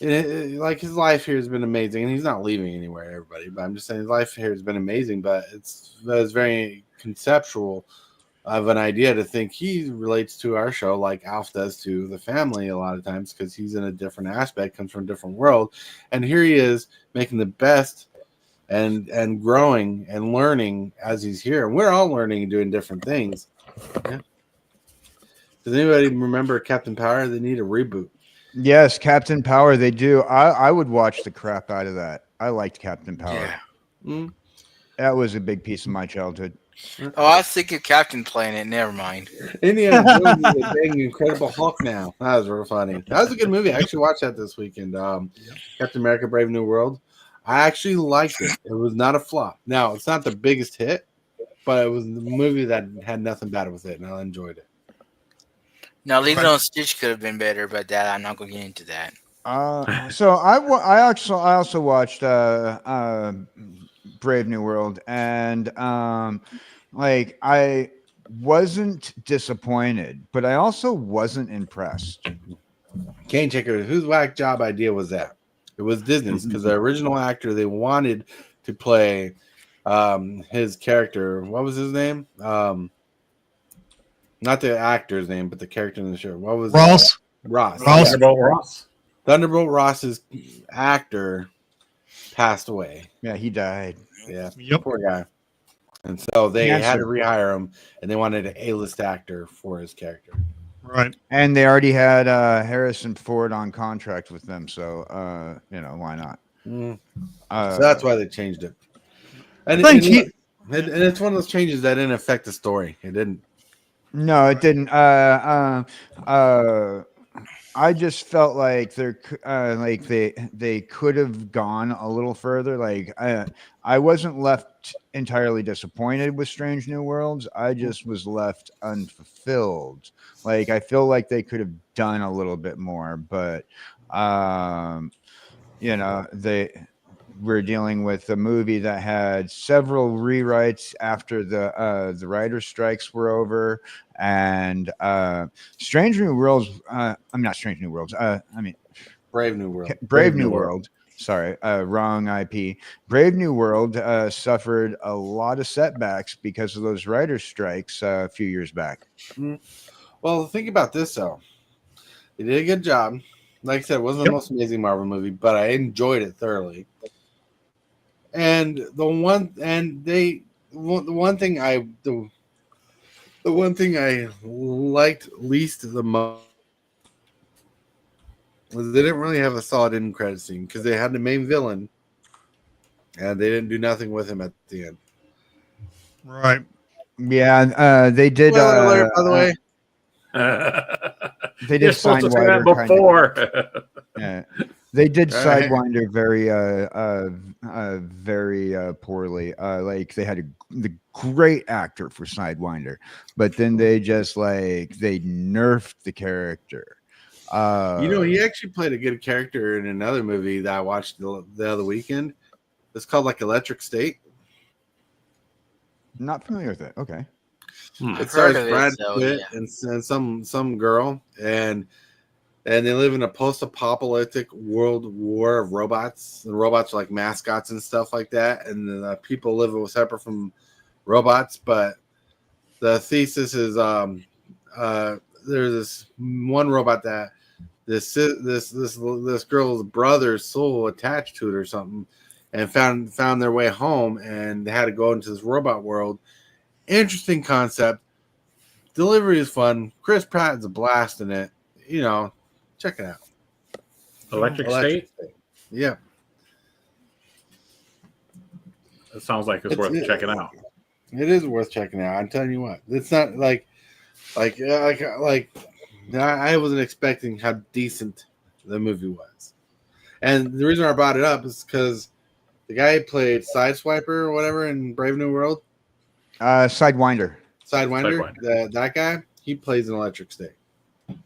like his life here has been amazing, and he's not leaving anywhere, everybody. But I'm just saying his life here has been amazing, but it's very conceptual of an idea to think he relates to our show like Alf does to the family a lot of times because he's in a different aspect, comes from a different world, and here he is making the best and growing and learning as he's here. And we're all learning and doing different things. Yeah. Does anybody remember Captain Power? They need a reboot.
Yes, Captain Power. They do. I would watch the crap out of that. I liked Captain Power.
Yeah.
Mm.
That was a big piece of my childhood.
Oh, I was thinking Captain Planet. Never mind.
Indiana Jones is a dang Incredible Hulk now. That was real funny. That was a good movie. I actually watched that this weekend. Captain America: Brave New World. I actually liked it. It was not a flop. Now, it's not the biggest hit, but it was the movie that had nothing bad with it, and I enjoyed it.
Now, Lilo and Stitch could have been better, but that I'm not going to get into that.
So I also watched Brave New World, and like I wasn't disappointed, but I also wasn't impressed.
Cane Checker, whose whack job idea was that? It was Disney's because the original actor they wanted to play his character. What was his name? Not the actor's name, but the character in the show. What was
Ross?
Ross.
Thunderbolt Ross.
Thunderbolt Ross's actor passed away.
Yeah, he died.
Yeah,
Yep.
poor guy. And so they had
Cancer.
to rehire him, and they wanted an A-list actor for his character.
Right.
And they already had Harrison Ford on contract with them, so you know, why not?
So that's why they changed it. And,
Thank
and,
you.
and it's one of those changes that didn't affect the story. It didn't.
No, it didn't. I just felt like they could have gone a little further. Like I wasn't left entirely disappointed with Strange New Worlds. I just was left unfulfilled. Like I feel like they could have done a little bit more, but you know, we're dealing with a movie that had several rewrites after the writer's strikes were over, and Strange New Worlds. I'm not Strange New Worlds. I mean,
Brave New World.
Brave New World. Sorry, wrong IP. Brave New World suffered a lot of setbacks because of those writer's strikes a few years back.
Well, think about this though. They did a good job. Like I said, it wasn't the most amazing Marvel movie, but I enjoyed it thoroughly. And the one thing I liked least the most was they didn't really have a solid end credit scene because they had the main villain and they didn't do nothing with him at the end.
Right.
Yeah, they did.
Spoiler alert, by the way.
They did sign
supposed to say that
wider
before.
yeah. They did
All right.
Sidewinder very poorly. Like they had the great actor for Sidewinder, but then they just like they nerfed the character.
He actually played a good character in another movie that I watched the other weekend. It's called like Electric State.
Not familiar with it. Okay.
I've
It
heard
stars
of it,
Brad
so
Pitt
yeah.
and some girl, and they live in a post-apocalyptic world war of robots. The robots are like mascots and stuff like that, and the people live separate from robots. But the thesis is there's this one robot that this girl's brother's soul attached to it or something, and found their way home, and they had to go into this robot world. Interesting concept. Delivery is fun. Chris Pratt is a blast in it. Check it out.
Electric State.
Yeah.
It sounds like it's worth checking out.
It is worth checking out. I'm telling you what. It's not like I wasn't expecting how decent the movie was. And the reason I brought it up is because the guy who played Sideswiper or whatever in Brave New World,
Sidewinder.
that guy, he plays in Electric State.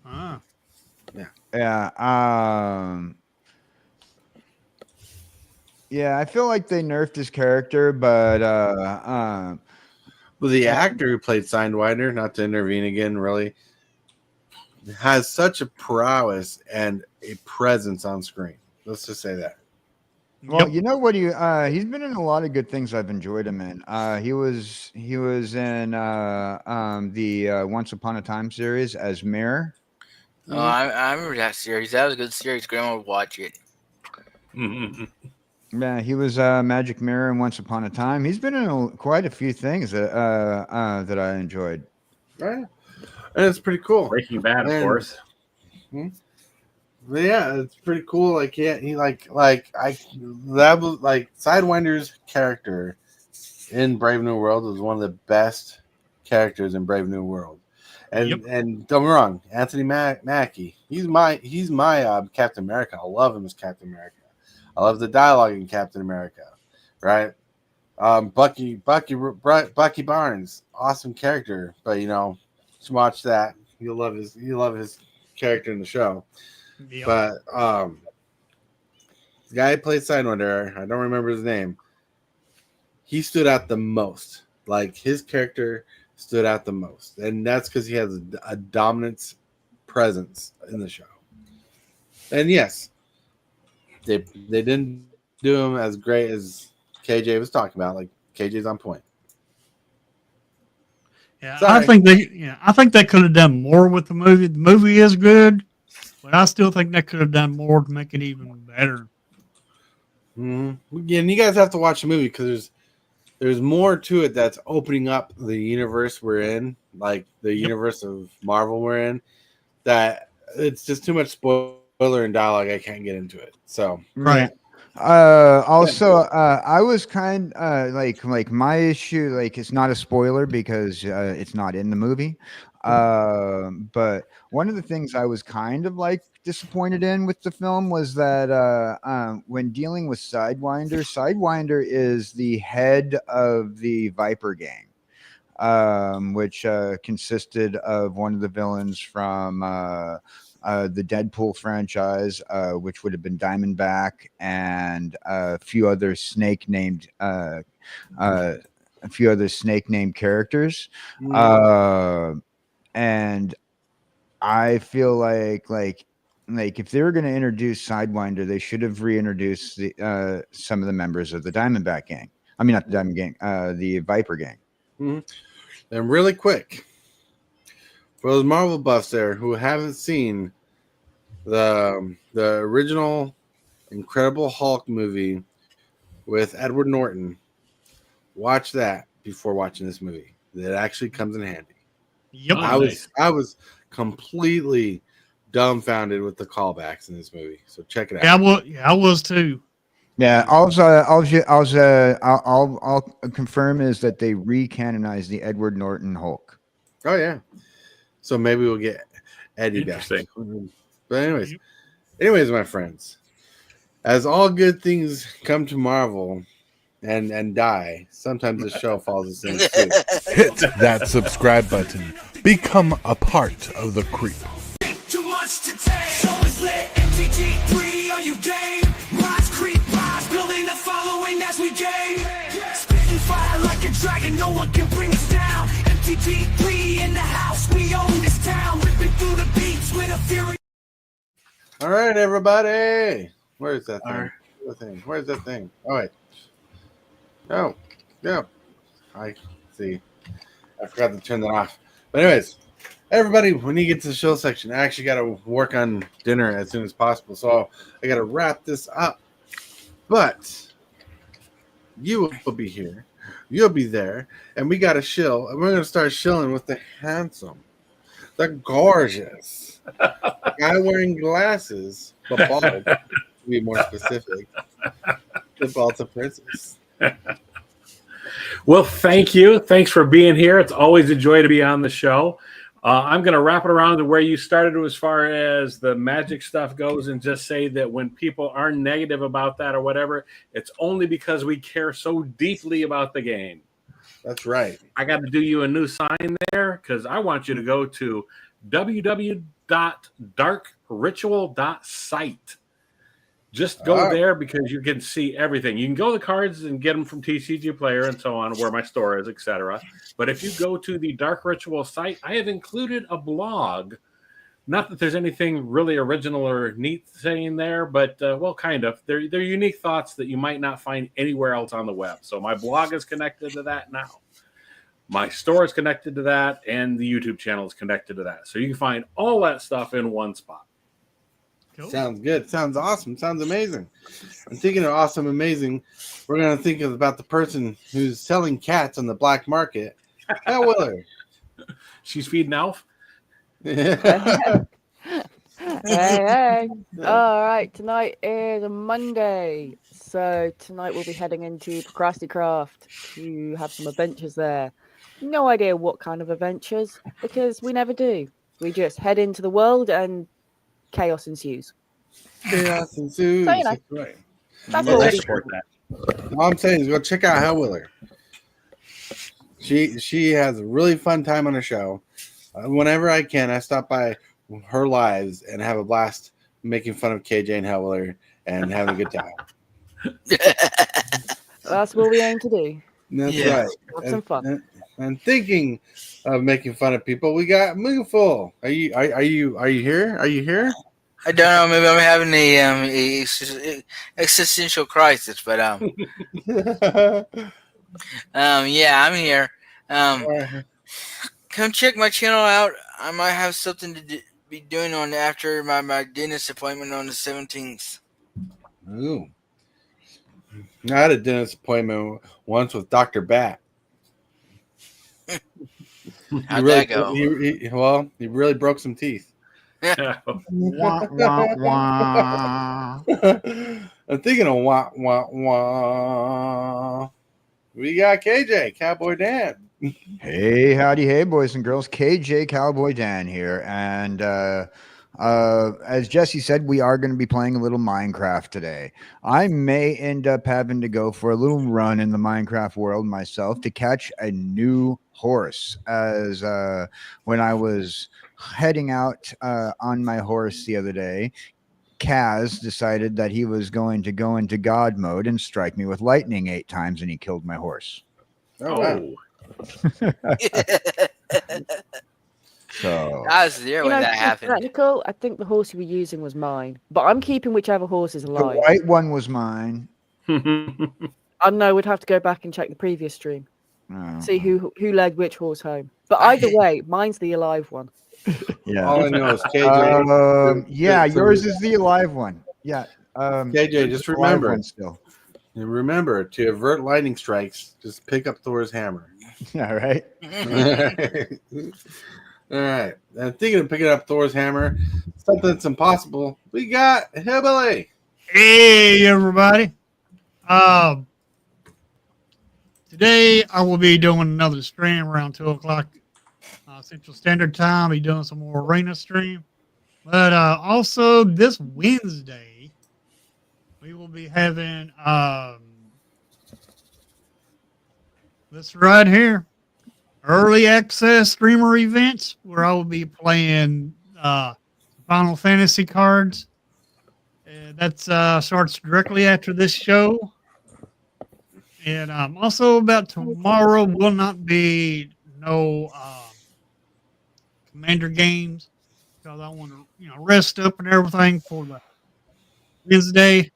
Ah.
Yeah. Yeah, I feel like they nerfed his character, but
Well, the actor who played Sidewinder, not to intervene again, really, has such a prowess and a presence on screen. Let's just say that.
well, you know what he's been in a lot of good things I've enjoyed him in. He was in the Once Upon a Time series as Mirror.
Oh, I remember that series. That was a good series. Grandma would watch it.
Yeah, he was Magic Mirror and Once Upon a Time. He's been in quite a few things that I enjoyed.
Right. And it's pretty cool.
Breaking Bad, of course.
But yeah, it's pretty cool. Like, yeah, that was like Sidewinder's character in Brave New World was one of the best characters in Brave New World. And and don't get me wrong, Anthony Mackie, he's my Captain America. I love him as Captain America. I love the dialogue in Captain America, right? Bucky Barnes, awesome character, but just watch that. You'll love his character in the show.
Yep.
But the guy who played Sidewinder, I don't remember his name. He stood out the most. Like his character stood out the most, and that's because he has a dominant presence in the show. And yes, they didn't do him as great as KJ was talking about. Like KJ's on point.
Yeah,
Sorry.
I think they could have done more with the movie. The movie is good, but I still think they could have done more to make it even better.
Mm-hmm. And you guys have to watch the movie because there's more to it that's opening up the universe we're in, like the universe of Marvel we're in, that it's just too much spoiler and dialogue. I can't get into it. So
Right.
Also, I was kind like my issue, like it's not a spoiler because it's not in the movie. But one of the things I was kind of like disappointed in with the film was that when dealing with Sidewinder is the head of the Viper Gang, which consisted of one of the villains from the Deadpool franchise, which would have been Diamondback, and a few other snake named characters. And I feel like if they were going to introduce Sidewinder, they should have reintroduced some of the members of the Diamondback gang. I mean, not the Diamond Gang, the Viper Gang.
Mm-hmm. And really quick, for those Marvel buffs there who haven't seen the original Incredible Hulk movie with Edward Norton, watch that before watching this movie. That actually comes in handy.
Yep.
I was completely dumbfounded with the callbacks in this movie. So check it out.
I was too.
Yeah, I'll confirm is that they recanonized the Edward Norton Hulk.
Oh yeah. So maybe we'll get Eddie back.
Interesting.
But anyways, my friends, As all good things come to Marvel and die, sometimes the show falls asleep too.
Hit that subscribe button. Become a part of the creep.
Too much to take. Show is lit. MTG3, are you game? Rise, creep, rise, building a following as we gain. Spitting fire like a dragon, no one can bring us down. MTG3 in the house, we own this town. Ripping through the beats with a fury.
All right, everybody. Where's that thing? Where's that thing? Oh, wait. Oh, yeah. I see. I forgot to turn that off. But anyways, everybody, when you get to the show section, I actually got to work on dinner as soon as possible. So I got to wrap this up. But you will be here. You'll be there. And we got to shill. And we're going to start shilling with the handsome, the gorgeous guy wearing glasses, but bald, to be more specific, the Balta Princess.
Well, thank you. Thanks for being here. It's always a joy to be on the show. I'm going to wrap it around to where you started as far as the magic stuff goes and just say that when people are negative about that or whatever, it's only because we care so deeply about the game.
That's right.
I got to do you a new sign there because I want you to go to www.darkritual.site. Just go there because you can see everything. You can go to the cards and get them from TCG Player and so on, where my store is, etc. But if you go to the Dark Ritual site, I have included a blog. Not that there's anything really original or neat saying there, but, well, kind of. They're unique thoughts that you might not find anywhere else on the web. So my blog is connected to that now. My store is connected to that, and the YouTube channel is connected to that. So you can find all that stuff in one spot.
Cool.
Sounds good. Sounds awesome. Sounds amazing. I'm thinking of awesome, amazing. We're going to think about the person who's selling cats on the black market. How Willer?
She's feeding Alf.
Hey. All right, tonight is a Monday. So tonight we'll be heading into Procrasticraft to have some adventures there. No idea what kind of adventures, because we never do. We just head into the world and chaos ensues.
Chaos ensues.
So, you know,
That's right.
That's
Well,
what
I
we
support that.
All I'm saying is go check out How Willer. She has a really fun time on her show. Whenever I can, I stop by her lives and have a blast making fun of KJ and How Willer and having a good time.
That's what we aim to do.
That's
Yeah.
right.
Have some fun.
And thinking of making fun of people, we got Mooful. Are you here? Are you here?
I don't know. Maybe I'm having a existential crisis, but yeah, I'm here. Come check my channel out. I might have something to be doing on after my dentist appointment on the 17th.
Ooh. I had a dentist appointment once with Dr. Bat.
How'd that go?
He really broke some teeth.
Wah, wah, wah.
I'm thinking of wah, wah, wah. We got KJ, Cowboy Dan.
Hey, howdy, hey, boys and girls. KJ Cowboy Dan here. And as Jesse said, we are going to be playing a little Minecraft today. I may end up having to go for a little run in the Minecraft world myself to catch a new horse. As when I was heading out on my horse the other day, Kaz decided that he was going to go into God mode and strike me with lightning 8 times, and he killed my horse.
Oh, wow.
So
I was there when that
to be
happened.
Technical, I think the horse you were using was mine, but I'm keeping whichever horse is
the
alive.
white one was mine.
I know we'd have to go back and check the previous stream,
Oh.
see who led which horse home. But either way, mine's the alive one.
Yeah.
All I know is KJ.
Yeah, yours is the alive one. Yeah.
KJ, just
the alive
remember.
one still.
Remember to avert lightning strikes. Just pick up Thor's hammer.
All right.
All right. I'm thinking of picking up Thor's hammer. Something that's impossible. We got Hillbilly.
Hey, everybody. Today I will be doing another stream around 2 o'clock Central Standard Time. I'll be doing some more arena stream. But also this Wednesday, we will be having this right here, early access streamer events, where I will be playing Final Fantasy cards. That starts directly after this show. And also about tomorrow will not be no Commander games, because I want to rest up and everything for the Wednesday.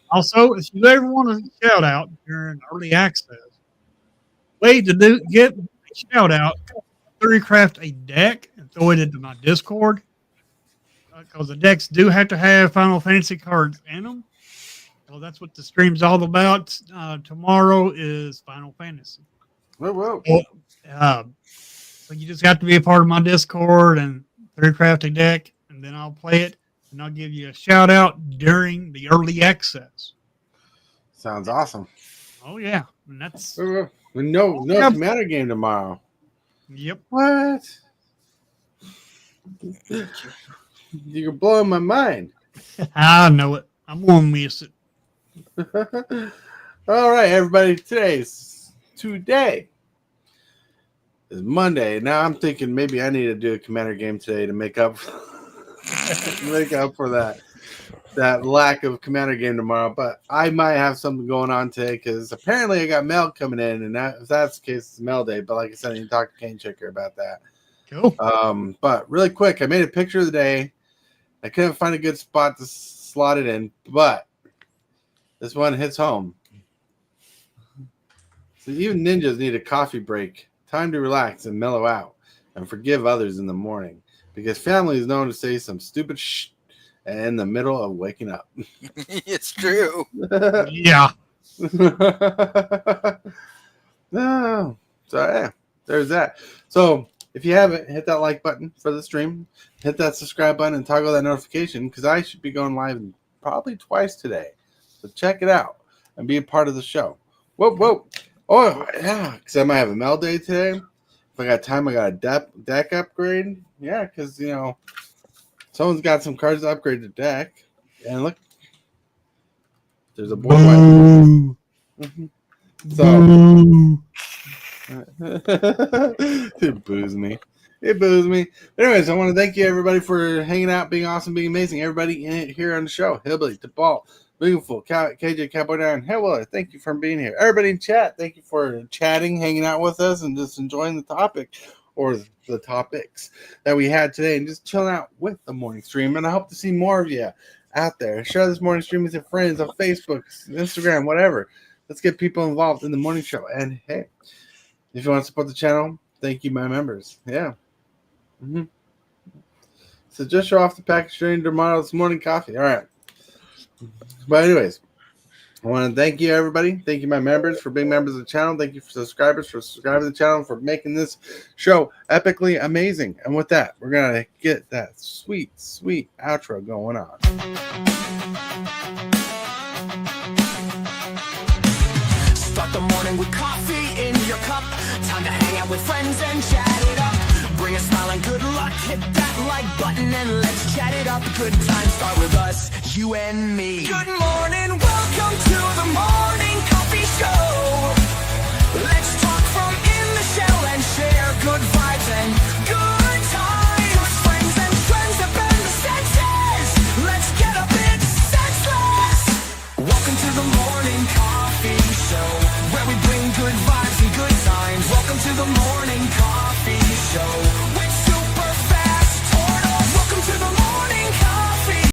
Also, if you ever want a shout out during early access, way to get a shout out, craft a deck and throw it into my Discord, because the decks do have to have Final Fantasy cards in them. Well, that's what the stream's all about. Tomorrow is Final Fantasy.
Whoa.
So you just have to be a part of my Discord and craft a deck, and then I'll play it, and I'll give you a shout out during the early access.
Sounds awesome.
Oh yeah, and that's
No Commander game tomorrow.
Yep.
What? You're blowing my mind.
I know it. I'm gonna miss it.
All right, everybody. Today is Monday. Now I'm thinking maybe I need to do a Commander game today to make up for that lack of Commander game tomorrow. But I might have something going on today because apparently I got mail coming in, and if that's the case, it's mail day. But like I said, I need to talk to Kane Checker about that.
Cool.
But really quick, I made a picture of the day. I couldn't find a good spot to slot it in, but this one hits home. So even ninjas need a coffee break, time to relax and mellow out, and forgive others in the morning, because family is known to say some stupid shit in the middle of waking up.
It's true.
Yeah.
No. So yeah, there's that. So if you haven't, hit that like button for the stream, hit that subscribe button, and toggle that notification, because I should be going live probably twice today. So check it out and be a part of the show. Whoa. Oh, yeah, because I might have a mail day today. If I got time, I got a deck upgrade. Yeah, because, someone's got some cards to upgrade the deck. And look, there's a board wipe. So, it boos me. But anyways, I want to thank you, everybody, for hanging out, being awesome, being amazing. Everybody in it here on the show. Hillbilly, DePaul, Beautiful, KJ, Cowboy Down, Hellwiller, thank you for being here. Everybody in chat, thank you for chatting, hanging out with us, and just enjoying the topic or the topics that we had today, and just chilling out with the morning stream. And I hope to see more of you out there. Share this morning stream with your friends on Facebook, Instagram, whatever. Let's get people involved in the morning show. And hey, if you want to support the channel, thank you, my members. Yeah. So just show off the package during tomorrow's morning coffee. All right. But anyways, I want to thank you, everybody. Thank you, my members, for being members of the channel. Thank you for subscribers for subscribing to the channel, for making this show epically amazing. And with that, we're going to get that sweet, sweet outro going on.
Start the morning with coffee in your cup. Time to hang out with friends and chat it up. Bring a smile and good luck. Hit that like button and let's chat it up. Good times start with us, you and me. Good morning.